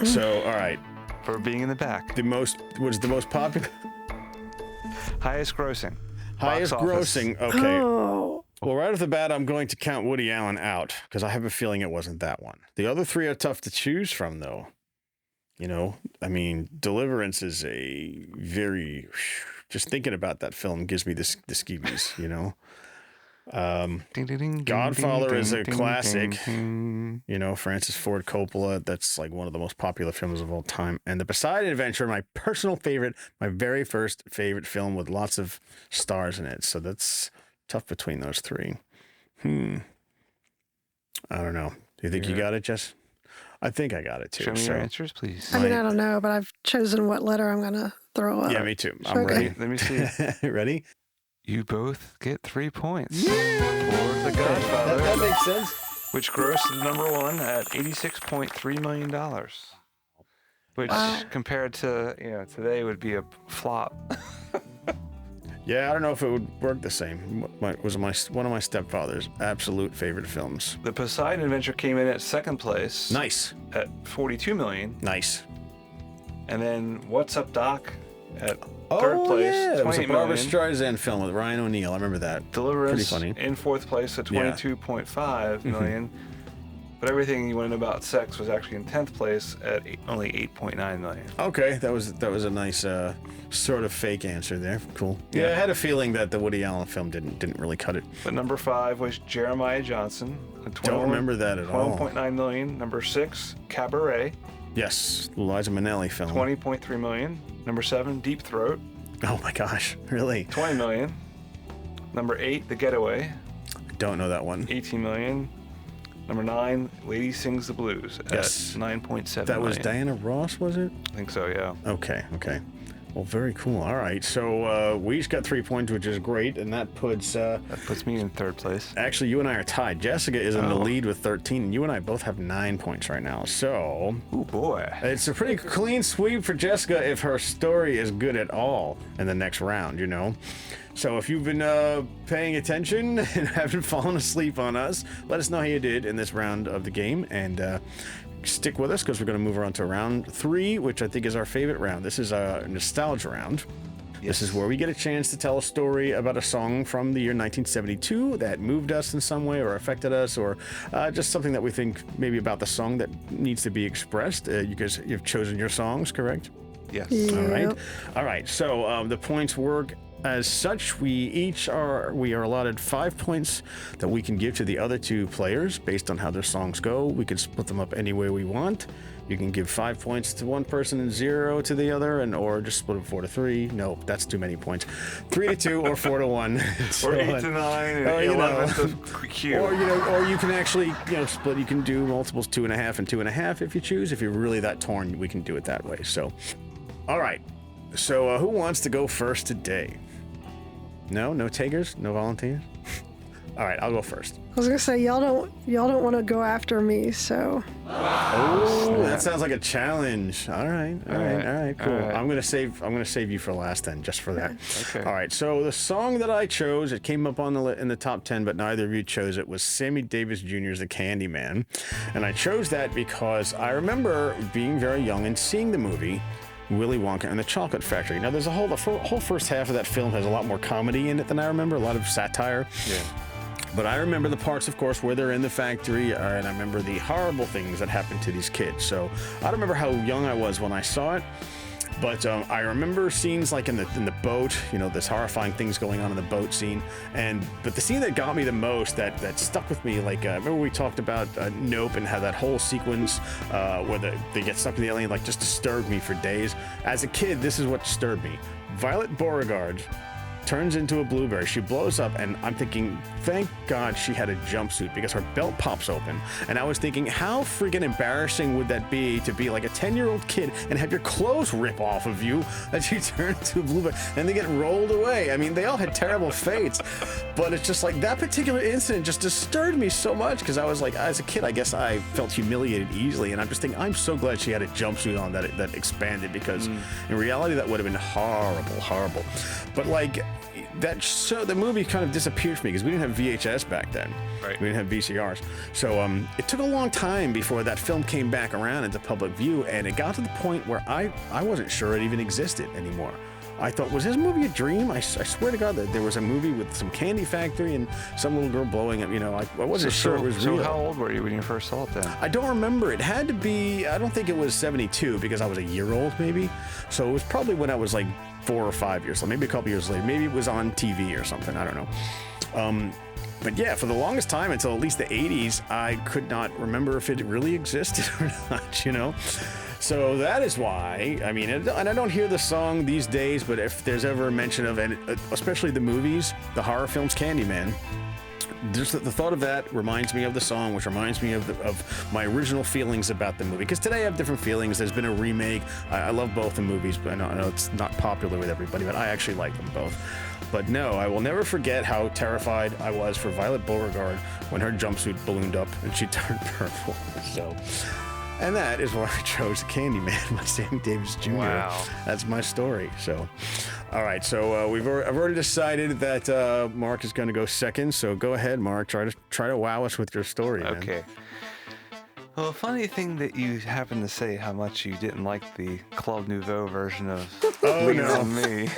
Speaker 1: So, all right.
Speaker 2: For being in the back.
Speaker 1: Was the most popular?
Speaker 2: Highest grossing.
Speaker 1: Highest
Speaker 2: Box office.
Speaker 1: grossing. Okay.
Speaker 3: Oh,
Speaker 1: Well, right off the bat, I'm going to count Woody Allen out because I have a feeling it wasn't that one. The other 3 are tough to choose from, though. Deliverance is a very. Just thinking about that film gives me the skeebies,
Speaker 2: Ding, ding, ding,
Speaker 1: Godfather
Speaker 2: ding,
Speaker 1: is a
Speaker 2: ding,
Speaker 1: classic.
Speaker 2: ding, ding.
Speaker 1: Francis Ford Coppola. That's like one of the most popular films of all time. And The Poseidon Adventure, my personal favorite, my very first favorite film with lots of stars in it. So that's tough between those 3. I don't know. Do you think you got it, Jess? I think I got it too.
Speaker 2: Show me your answers, please.
Speaker 3: I mean, I don't know, but I've chosen what letter I'm going to throw up.
Speaker 1: Yeah, me too. I'm
Speaker 3: Okay.
Speaker 1: ready.
Speaker 2: Let me see.
Speaker 1: Ready?
Speaker 2: You both get 3 points for The Godfather,
Speaker 1: That makes sense.
Speaker 2: which grossed number 1 at $86.3 million, which compared to today would be a flop.
Speaker 1: Yeah, I don't know if it would work the same. Was one of my stepfather's absolute favorite films.
Speaker 2: The Poseidon Adventure came in at 2nd place
Speaker 1: Nice.
Speaker 2: at $42 million,
Speaker 1: Nice.
Speaker 2: and then What's Up Doc at 3rd place,
Speaker 1: yeah. It was a
Speaker 2: $28
Speaker 1: Barbara
Speaker 2: million.
Speaker 1: Streisand film with Ryan O'Neal. I remember that.
Speaker 2: Deliverance
Speaker 1: Pretty funny.
Speaker 2: in 4th place at $22.5 million. But Everything You Want to Know About Sex was actually in 10th place at only $8.9 million.
Speaker 1: Okay, that was a nice sort of fake answer there. Cool. Yeah, I had a feeling that the Woody Allen film didn't really cut it.
Speaker 2: But number 5 was Jeremiah Johnson. At
Speaker 1: Don't remember that at all.
Speaker 2: $21.9 million. Number 6, Cabaret,
Speaker 1: Yes, Liza Minnelli film.
Speaker 2: $20.3 million. Number 7, Deep Throat,
Speaker 1: Oh my gosh, really?
Speaker 2: $20 million. Number 8, The Getaway,
Speaker 1: Don't know that one.
Speaker 2: $18 million. Number 9, Lady Sings the Blues at
Speaker 1: Yes.
Speaker 2: $9.7
Speaker 1: That was
Speaker 2: million.
Speaker 1: Diana Ross, was it?
Speaker 2: I think so, yeah.
Speaker 1: Okay. Well, very cool. All right, so we each got 3 points, which is great, and that puts.
Speaker 2: That puts me in 3rd place.
Speaker 1: Actually, you and I are tied. Jessica is in the lead with 13, and you and I both have 9 points right now. So
Speaker 2: Oh boy.
Speaker 1: it's a pretty clean sweep for Jessica if her story is good at all in the next round, So if you've been paying attention and haven't fallen asleep on us, let us know how you did in this round of the game, and stick with us because we're going to move on to round 3, which I think is our favorite round. This is a nostalgia round. This is where we get a chance to tell a story about a song from the year 1972 that moved us in some way or affected us, or just something that we think maybe about the song that needs to be expressed. You guys, you've chosen your songs, correct?
Speaker 2: Yes.
Speaker 3: Yeah.
Speaker 1: All right. So the points work as such. We are allotted 5 points that we can give to the other 2 players based on how their songs go. We can split them up any way we want. You can give 5 points to one person and 0 to the other, or just split them 4 to 3. No, that's too many points. 3 to 2 or 4 to 1.
Speaker 2: Or 8 to 9 and 11 to Q.
Speaker 1: Or you can actually split. You can do multiples 2.5 and 2.5 if you choose. If you're really that torn, we can do it that way. So, all right. So who wants to go first today? No takers, no volunteers. All right, I'll go first.
Speaker 3: I was gonna say y'all don't want to go after me, so
Speaker 1: Oh, that sounds like a challenge. All right, cool.
Speaker 2: all right.
Speaker 1: I'm gonna save you for last then, just for that.
Speaker 2: Okay.
Speaker 1: All right. So the song that I chose, it came up on in the top 10, but neither of you chose it. Was Sammy Davis Jr.'s "The Candyman," and I chose that because I remember being very young and seeing the movie Willy Wonka and the Chocolate Factory. Now, there's the whole first half of that film has a lot more comedy in it than I remember, a lot of satire.
Speaker 2: Yeah.
Speaker 1: But I remember the parts, of course, where they're in the factory, and I remember the horrible things that happened to these kids. So I don't remember how young I was when I saw it. But I remember scenes like in the boat, this horrifying things going on in the boat scene. But the scene that got me the most, that stuck with me, like remember we talked about Nope and how that whole sequence where they get stuck in the alien, like, just disturbed me for days. As a kid, this is what disturbed me. Violet Beauregarde turns into a blueberry. She blows up, and I'm thinking, thank God she had a jumpsuit, because her belt pops open. And I was thinking, how freaking embarrassing would that be to be like a 10-year-old kid and have your clothes rip off of you as you turn into a blueberry and they get rolled away. I mean, they all had terrible fates, but it's just like that particular incident just disturbed me so much, because I was like, as a kid, I guess I felt humiliated easily, and I'm just thinking, I'm so glad she had a jumpsuit on that expanded, because in reality that would have been horrible. But like, the movie kind of disappeared for me because we didn't have VHS back then.
Speaker 2: Right.
Speaker 1: We didn't have VCRs. So it took a long time before that film came back around into public view, and it got to the point where I wasn't sure it even existed anymore. I thought, was this movie a dream? I swear to God that there was a movie with some candy factory and some little girl blowing up. I wasn't sure it was real.
Speaker 2: So how old were you when you first saw it then?
Speaker 1: I don't remember. It had to be, I don't think it was 72 because I was a year old maybe. So it was probably when I was like 4 or 5 years old, maybe a couple years later. Maybe it was on TV or something. I don't know. But yeah, for the longest time, until at least the 80s, I could not remember if it really existed or not, So that is why, I mean, and I don't hear the song these days, but if there's ever a mention of, and especially the movies, the horror films, Candyman, just the thought of that reminds me of the song, which reminds me of my original feelings about the movie. Because today I have different feelings. There's been a remake. I love both the movies, but I know it's not popular with everybody, but I actually like them both. But no, I will never forget how terrified I was for Violet Beauregarde when her jumpsuit ballooned up and she turned purple. And that is why I chose Candyman by Sammy Davis Jr.
Speaker 2: Wow.
Speaker 1: That's my story. So, all right. So I've already decided that Mark is going to go second. So go ahead, Mark. Try to wow us with your story.
Speaker 2: Okay.
Speaker 1: Man.
Speaker 2: Well, a funny thing that you happen to say how much you didn't like the Club Nouveau version of Lean on Me.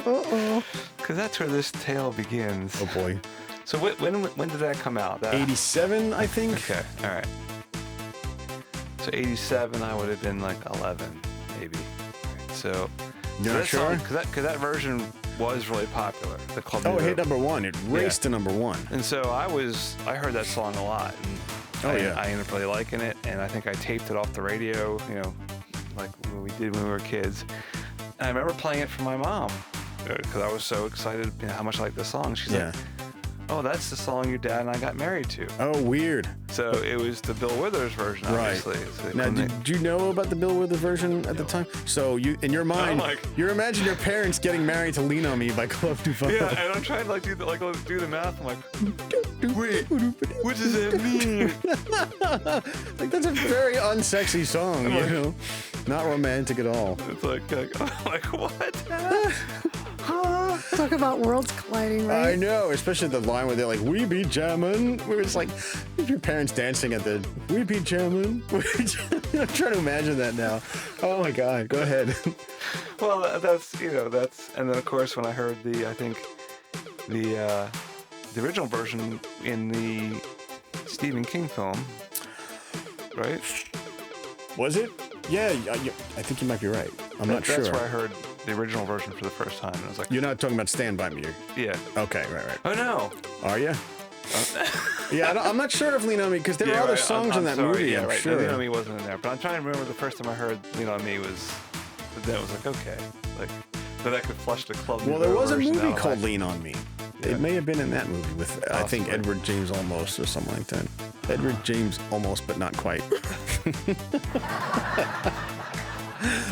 Speaker 1: Uh-oh.
Speaker 2: Because that's where this tale begins.
Speaker 1: Oh boy.
Speaker 2: So when did that come out?
Speaker 1: 87, I think.
Speaker 2: Okay. All right. So 87, I would have been like 11, maybe. Right. So
Speaker 1: you're not sure?
Speaker 2: Because that version was really popular. The Club
Speaker 1: Nouveau.
Speaker 2: Nouveau.
Speaker 1: It hit number one. It raced to number one.
Speaker 2: And so I heard that song a lot. And I ended up really liking it, and I think I taped it off the radio, like we did when we were kids. And I remember playing it for my mom because I was so excited how much I liked the song. She's like, "Oh, that's the song your dad and I got married to."
Speaker 1: Oh, weird.
Speaker 2: So it was the Bill Withers version, obviously.
Speaker 1: Right. Now, did you know about the Bill Withers version at the time? So you, in your mind, you imagine your parents getting married to "Lean on Me" by Club Nouveau.
Speaker 2: Yeah, and I'm trying to do the math. I'm like, wait, what does that mean?
Speaker 1: Like, that's a very unsexy song, not romantic at all.
Speaker 2: It's like what?
Speaker 3: Talk about worlds colliding, right?
Speaker 1: I know, especially the line where they're like, "We be jammin'." Where it's like your parents dancing at the "We be jammin'." I'm trying to imagine that now. Oh my God, go ahead.
Speaker 2: Well, that's, and then of course when I heard the original version in the Stephen King film, right?
Speaker 1: Was it? Yeah, I think you might be right. I'm not sure.
Speaker 2: That's where I heard the original version for the first time. And I was like,
Speaker 1: you're not talking about Stand By Me?
Speaker 2: Yeah.
Speaker 1: Okay, right.
Speaker 2: Oh, no.
Speaker 1: Are you? Yeah, I'm not sure of Lean on Me because there were other songs in that movie.
Speaker 2: Yeah,
Speaker 1: I'm
Speaker 2: right.
Speaker 1: sure.
Speaker 2: Lean on Me wasn't in there, but I'm trying to remember the first time I heard Lean on Me was. But then it was like, okay, that I could flush the Club.
Speaker 1: Well, there was a movie called Lean on Me. Yeah. It may have been in that movie with I think Edward James Olmos or something like that. Edward James Olmos, but not quite.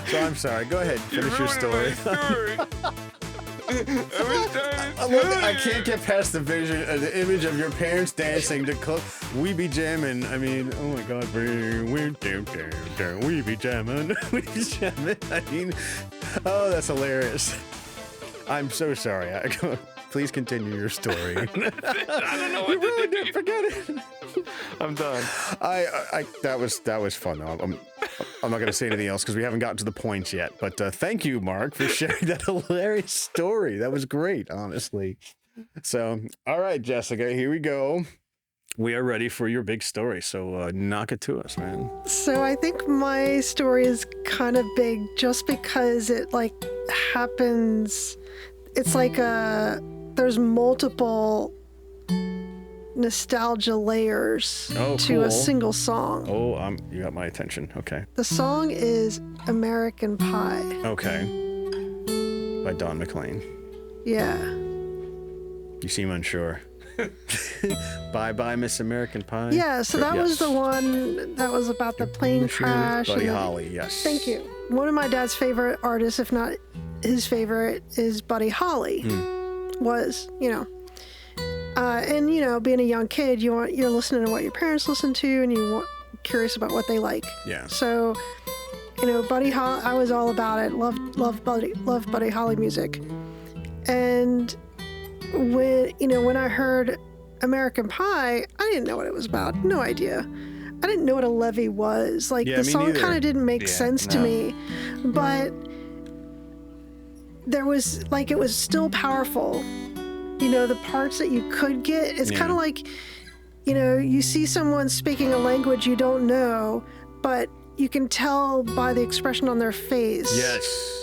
Speaker 1: So I'm sorry. Go ahead. Finish your story. I can't get past the image of your parents dancing to "We Be Jammin'." I mean, oh my God, we be jammin', we be jammin'. I mean, oh, that's hilarious. I'm so sorry. Please continue your story.
Speaker 2: I don't know what
Speaker 1: you really did. Forget it.
Speaker 2: I'm done.
Speaker 1: That was fun. I'm not going to say anything else because we haven't gotten to the points yet. But thank you, Mark, for sharing that hilarious story. That was great, honestly. So, all right, Jessica, here we go. We are ready for your big story, so knock it to us, man.
Speaker 3: So I think my story is kind of big just because it like happens. It's like there's multiple nostalgia layers to a single song.
Speaker 1: Oh, you got my attention. Okay.
Speaker 3: The song is American Pie.
Speaker 1: Okay. By Don McLean.
Speaker 3: Yeah.
Speaker 1: You seem unsure. Bye bye, Miss American Pie.
Speaker 3: Yeah, so that was the one that was about the plane crash.
Speaker 1: Buddy Holly, yes.
Speaker 3: Thank you. One of my dad's favorite artists, if not his favorite, is Buddy Holly. Was, and being a young kid, you're listening to what your parents listen to, and you're curious about what they like.
Speaker 1: Yeah.
Speaker 3: So, Buddy Holly, I was all about it. Loved Buddy Holly music, and when I heard American Pie, I didn't know what it was about. No idea. I didn't know what a levee was. Like, the song kind of didn't make sense to me, but there was, like, it was still powerful. The parts that you could get, it's kind of like, you see someone speaking a language you don't know, but you can tell by the expression on their face.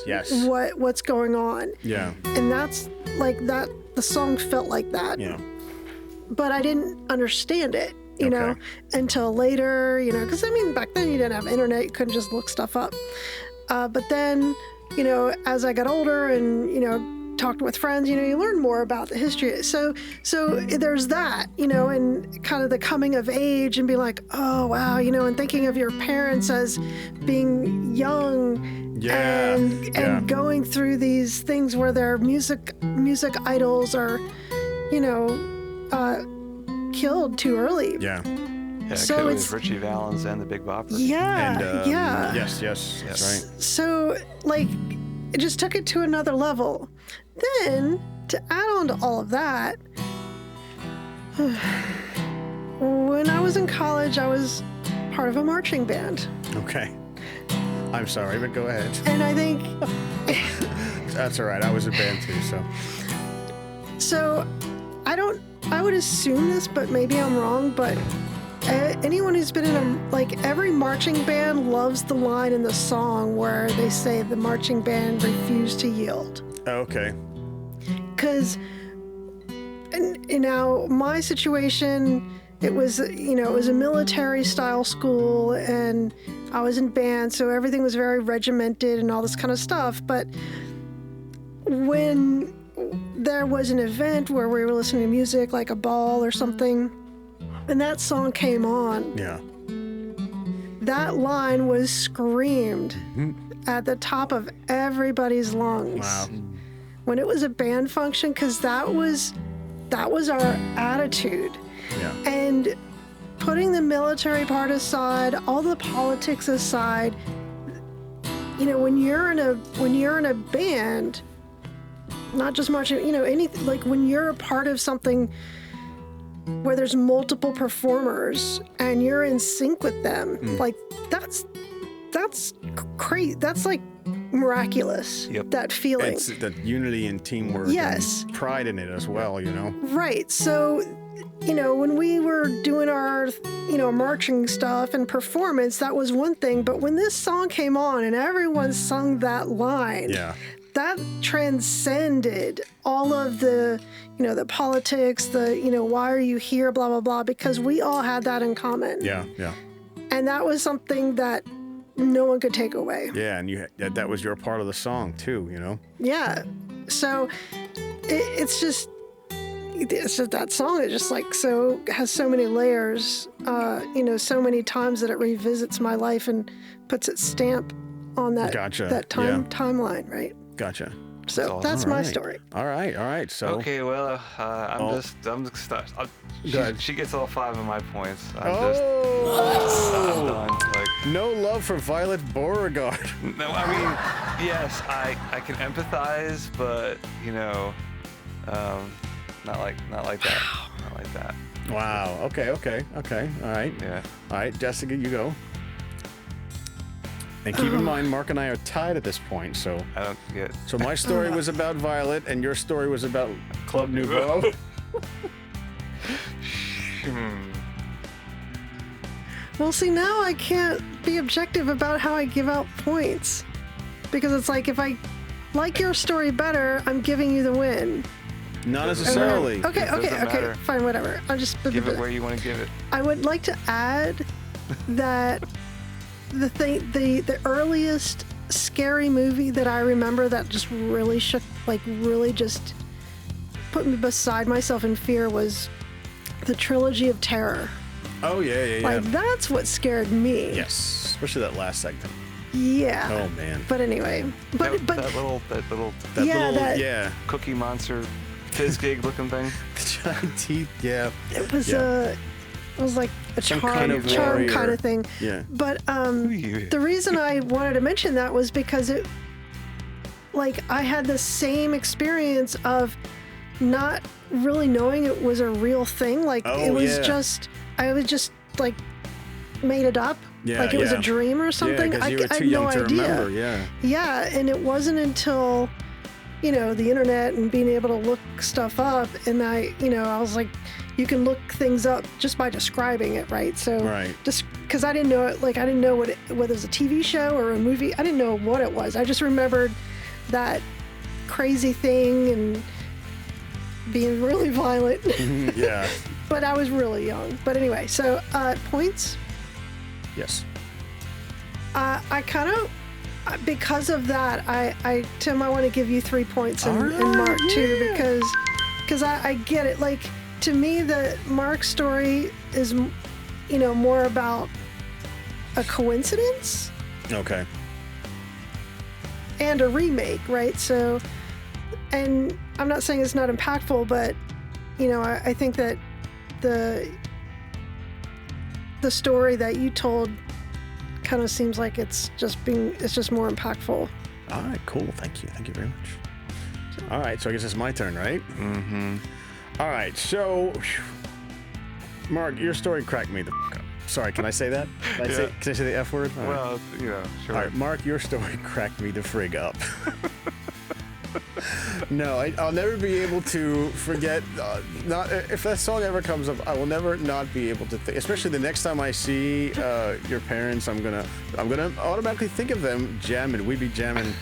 Speaker 1: Yes.
Speaker 3: What's going on.
Speaker 1: Yeah.
Speaker 3: And that's like that. The song felt like that.
Speaker 1: Yeah.
Speaker 3: But I didn't understand it, until later, because back then you didn't have internet, you couldn't just look stuff up. But then, as I got older and, talked with friends, you learn more about the history. So there's that, and kind of the coming of age and being like, oh, wow, and thinking of your parents as being young. And going through these things where their music idols are, killed too early.
Speaker 2: Yeah, so it's Richie Valens and the Big Bopper.
Speaker 3: Yeah, yeah.
Speaker 1: Yes, that's right.
Speaker 3: So, like, it just took it to another level. Then, to add on to all of that, when I was in college, I was part of a marching band.
Speaker 1: Okay. I'm sorry, but go ahead.
Speaker 3: And I think...
Speaker 1: That's all right. I was a band too, so...
Speaker 3: So, I would assume this, but maybe I'm wrong, but anyone who's been in every marching band loves the line in the song where they say the marching band refused to yield.
Speaker 1: Okay.
Speaker 3: Because, my situation, it was a military style school, and I was in band, so everything was very regimented and all this kind of stuff. But when there was an event where we were listening to music, like a ball or something, and that song came on, that line was screamed at the top of everybody's lungs.
Speaker 1: Wow.
Speaker 3: When it was a band function, because that was our attitude.
Speaker 1: Yeah.
Speaker 3: And putting the military part aside, all the politics aside, when you're in a band, not just marching, anything, like when you're a part of something where there's multiple performers and you're in sync with them, like that's crazy. That's like miraculous.
Speaker 2: Yep.
Speaker 3: That feeling.
Speaker 1: It's the unity and teamwork.
Speaker 3: Yes.
Speaker 1: And pride in it as well,
Speaker 3: Right. So, when we were doing our, marching stuff and performance, that was one thing. But when this song came on and everyone sung that line, that transcended all of the, the politics, the, why are you here, blah, blah, blah, because we all had that in common.
Speaker 1: Yeah.
Speaker 3: And that was something that no one could take away.
Speaker 1: Yeah, and that was your part of the song too,
Speaker 3: Yeah. So it's just that song is just like has so many layers, so many times that it revisits my life and puts its stamp on that timeline, right?
Speaker 1: Gotcha.
Speaker 3: So that's my story.
Speaker 1: All right. So
Speaker 2: okay, well, I'm just she gets all 5 of my points. I'm done. Like,
Speaker 1: no love for Violet Beauregard.
Speaker 2: No, I mean, yes, I can empathize, but not like that. Not like that.
Speaker 1: Wow. Okay. All right.
Speaker 2: Yeah.
Speaker 1: All right, Jessica, you go. And keep in mind, Mark and I are tied at this point, so...
Speaker 2: I don't get...
Speaker 1: So my story was about Violet, and your story was about Club Nouveau.
Speaker 3: Well, see, now I can't be objective about how I give out points. Because it's like, if I like your story better, I'm giving you the win.
Speaker 1: Not necessarily.
Speaker 3: Okay,
Speaker 2: matter.
Speaker 3: fine, whatever. I'll just
Speaker 2: Give it where you want to give it.
Speaker 3: I would like to add that the earliest scary movie that I remember that just really shook, like really just put me beside myself in fear was the Trilogy of Terror.
Speaker 1: Oh, yeah.
Speaker 3: Like, that's what scared me.
Speaker 1: Yes, especially that last segment.
Speaker 3: Yeah.
Speaker 1: Oh, man.
Speaker 3: But anyway, but
Speaker 2: that little Cookie Monster fizz gig looking thing.
Speaker 1: The giant teeth, yeah.
Speaker 3: It was like a charm kind of thing.
Speaker 1: Yeah.
Speaker 3: But the reason I wanted to mention that was because I had the same experience of not really knowing it was a real thing. Like, I was just like made it up.
Speaker 1: Yeah,
Speaker 3: like it was a dream or something.
Speaker 1: Yeah,
Speaker 3: I
Speaker 1: you were
Speaker 3: had
Speaker 1: too
Speaker 3: no
Speaker 1: young to
Speaker 3: idea.
Speaker 1: remember, yeah.
Speaker 3: Yeah, and it wasn't until, the internet and being able to look stuff up, and I was like, you can look things up just by describing it, right? So, just because I didn't know it, I didn't know whether it was a TV show or a movie. I didn't know what it was. I just remembered that crazy thing and being really violent.
Speaker 1: Yeah.
Speaker 3: But I was really young. But anyway, so points.
Speaker 1: Yes.
Speaker 3: I kind of, because of that, Tim, I want to give you 3 points and Mark too, because I get it. Like, to me, the Mark story is, more about a coincidence.
Speaker 1: Okay.
Speaker 3: And a remake, right? So, and I'm not saying it's not impactful, but, I think that the story that you told kind of seems like it's just more impactful.
Speaker 1: All right, cool. Thank you very much. All right, so I guess it's my turn, right?
Speaker 2: Mm-hmm.
Speaker 1: All right, so Mark, your story cracked me the f*** up. Sorry, can I say that? Can I say the F word? All
Speaker 2: Well, sure.
Speaker 1: All right, Mark, your story cracked me the frig up. No, I'll never be able to forget. If that song ever comes up, I will never not be able to think. Especially the next time I see your parents, I'm gonna automatically think of them jamming. We'd be jamming.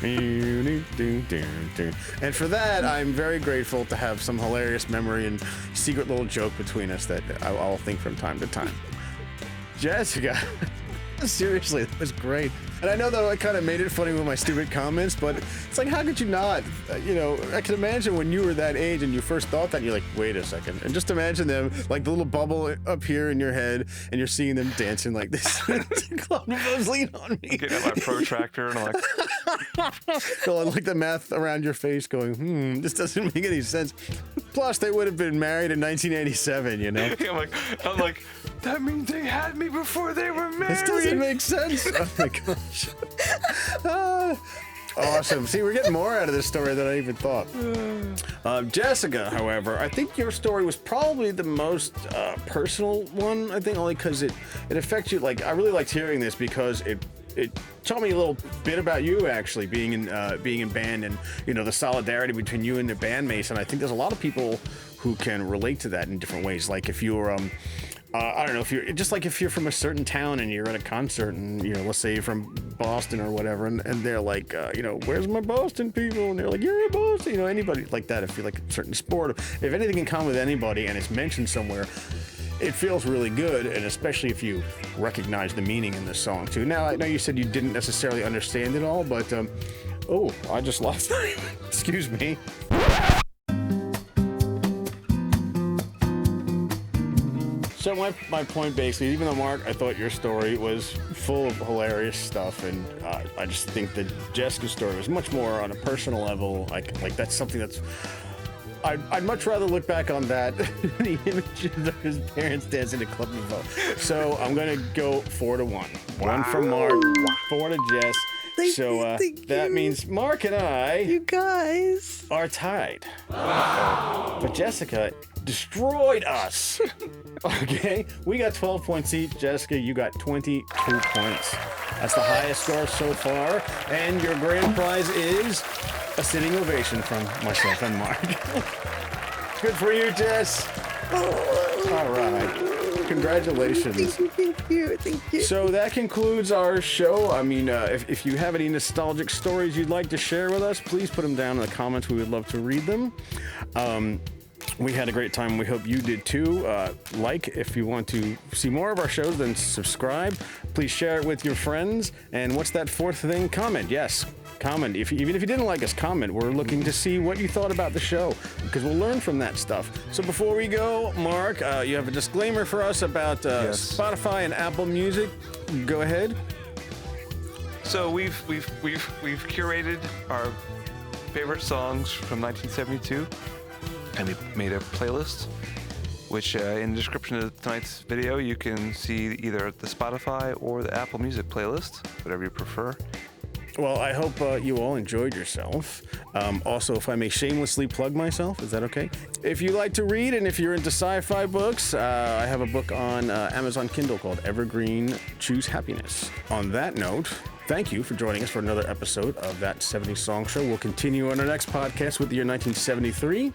Speaker 1: And for that, I'm very grateful to have some hilarious memory and secret little joke between us that I'll think from time to time. Jessica. Seriously, that was great. And I know that I kind of made it funny with my stupid comments, but it's like, how could you not? I can imagine when you were that age and you first thought that, and you're like, wait a second. And just imagine them, like the little bubble up here in your head, and you're seeing them dancing like this. Club members lean on me.
Speaker 2: Getting my protractor and I'm like...
Speaker 1: Going like the math around your face going, this doesn't make any sense. Plus, they would have been married in 1987,
Speaker 2: I'm like, that means they had me before they were married.
Speaker 1: This doesn't make sense. Oh my gosh. Awesome. See, we're getting more out of this story than I even thought. Jessica, however, I think your story was probably the most personal one. I think only because it affects you. Like, I really liked hearing this because it taught me a little bit about you actually being in band and the solidarity between you and your bandmates. And I think there's a lot of people who can relate to that in different ways. Like if you're I don't know, if you're from a certain town and you're at a concert and, let's say you're from Boston or whatever, and they're like, where's my Boston people? And they're like, you're in Boston. Anybody like that, if you like a certain sport, if anything in common with anybody and it's mentioned somewhere, it feels really good, and especially if you recognize the meaning in the song too. Now, I know you said you didn't necessarily understand it all, but, I just lost excuse me. So my point basically, even though Mark, I thought your story was full of hilarious stuff, and I just think that Jessica's story was much more on a personal level. Like that's something that's I'd much rather look back on that than the images of his parents dancing to Club Nouveau. So I'm gonna go 4-1. One from Mark, 4 to Jess.
Speaker 3: Thank
Speaker 1: that
Speaker 3: you.
Speaker 1: means Mark and I,
Speaker 3: You guys,
Speaker 1: are tied. But Jessica destroyed us. Okay, we got 12 points each. Jessica, you got 22 points. That's the highest score so far. And your grand prize is a sitting ovation from myself and Mark. Good for you, Jess. All right. Congratulations.
Speaker 3: Thank you.
Speaker 1: So that concludes our show. I mean, if you have any nostalgic stories you'd like to share with us, please put them down in the comments. We would love to read them. We had a great time. We hope you did too. If you want to see more of our shows, then subscribe. Please share it with your friends. And what's that fourth thing? Comment. Yes, comment. Even if you didn't like us, comment. We're looking to see what you thought about the show because we'll learn from that stuff. So before we go, Mark, you have a disclaimer for us about Spotify and Apple Music. Go ahead.
Speaker 2: So we've curated our favorite songs from 1972. And we made a playlist, which in the description of tonight's video, you can see either the Spotify or the Apple Music playlist, whatever you prefer.
Speaker 1: Well, I hope you all enjoyed yourself. Also, if I may shamelessly plug myself, is that okay? If you like to read and if you're into sci-fi books, I have a book on Amazon Kindle called Evergreen Choose Happiness. On that note, thank you for joining us for another episode of That 70's Song Show. We'll continue on our next podcast with the year 1973.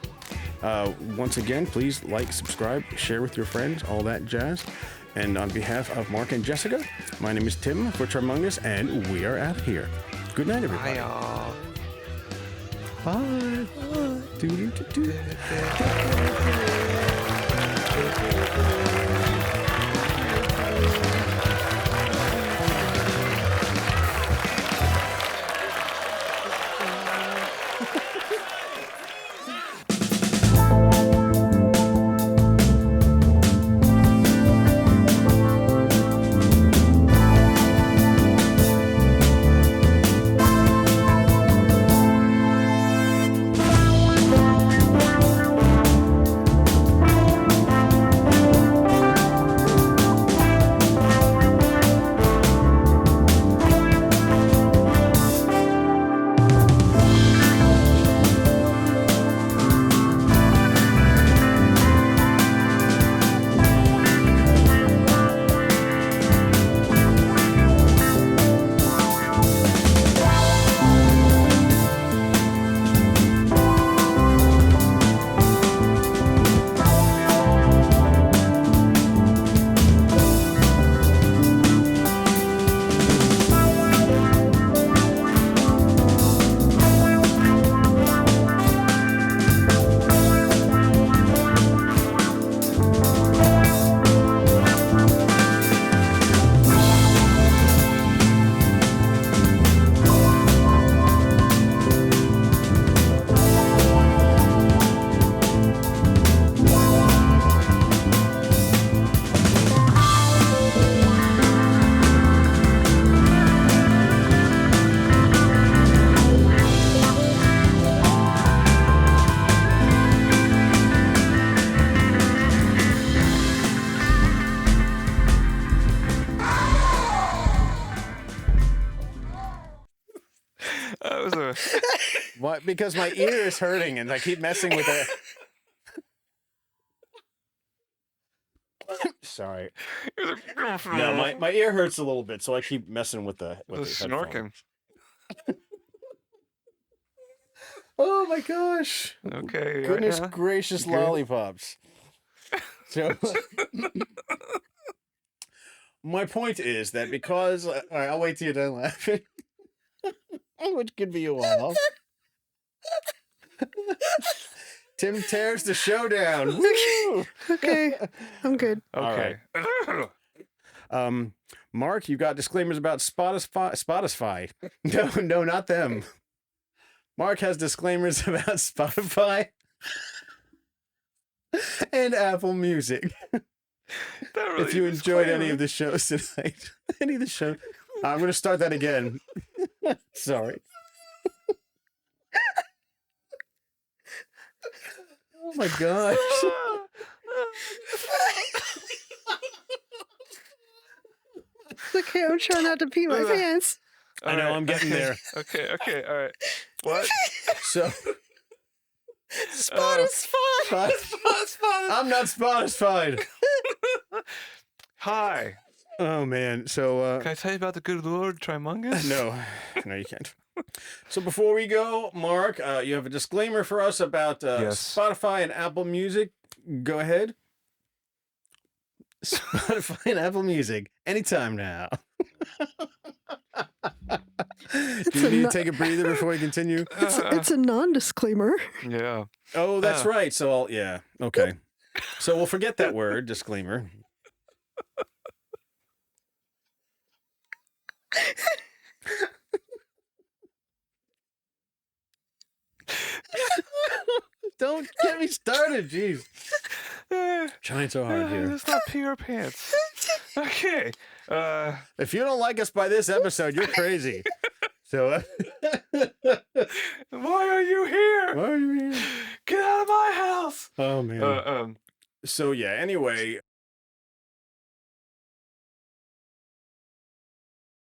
Speaker 1: Once again, please like, subscribe, share with your friends, all that jazz. And on behalf of Mark and Jessica, my name is Tim for Tremungus, and we are out of here. Good night, everybody.
Speaker 2: Bye, y'all.
Speaker 1: Bye. Do-do-do-do. What? Because my ear is hurting and I keep messing with it. Sorry. No, my ear hurts a little bit, so I keep messing with the
Speaker 2: snorking.
Speaker 1: Oh my gosh.
Speaker 2: Okay.
Speaker 1: Goodness gracious lollipops. So my point is that because all right, I'll wait till you're done laughing. Which could be a while. Tim tears the show down. Woo!
Speaker 3: Okay, I'm good.
Speaker 2: Okay.
Speaker 1: All right. Mark, you got disclaimers about Spotify. No, not them. Mark has disclaimers about Spotify and Apple Music.
Speaker 2: Really
Speaker 1: if you enjoyed any of the shows tonight, any of the show, I'm going to start that again. Sorry. Oh my gosh.
Speaker 3: It's okay, I'm trying not to pee my pants.
Speaker 1: I know, I'm getting there.
Speaker 2: Okay, all right. What?
Speaker 1: So...
Speaker 3: Spotify.
Speaker 1: I'm not Spotify.
Speaker 2: Hi.
Speaker 1: Oh man. So
Speaker 2: can I tell you about the good Lord Trimungus?
Speaker 1: No, you can't. So before we go, Mark, you have a disclaimer for us about
Speaker 2: Yes.
Speaker 1: Spotify and Apple Music. Go ahead. Spotify and Apple Music anytime now. Do you need to take a breather before we continue?
Speaker 3: It's a non-disclaimer.
Speaker 2: Yeah.
Speaker 1: Oh, that's right. So, yeah. Okay. So we'll forget that word, disclaimer. Don't get me started, jeez. Trying so hard here.
Speaker 2: Let's not pee our pants. Okay.
Speaker 1: If you don't like us by this episode, you're crazy. So,
Speaker 2: why are you here?
Speaker 1: why are you here?
Speaker 2: Get out of my house.
Speaker 1: Oh man. So yeah. Anyway,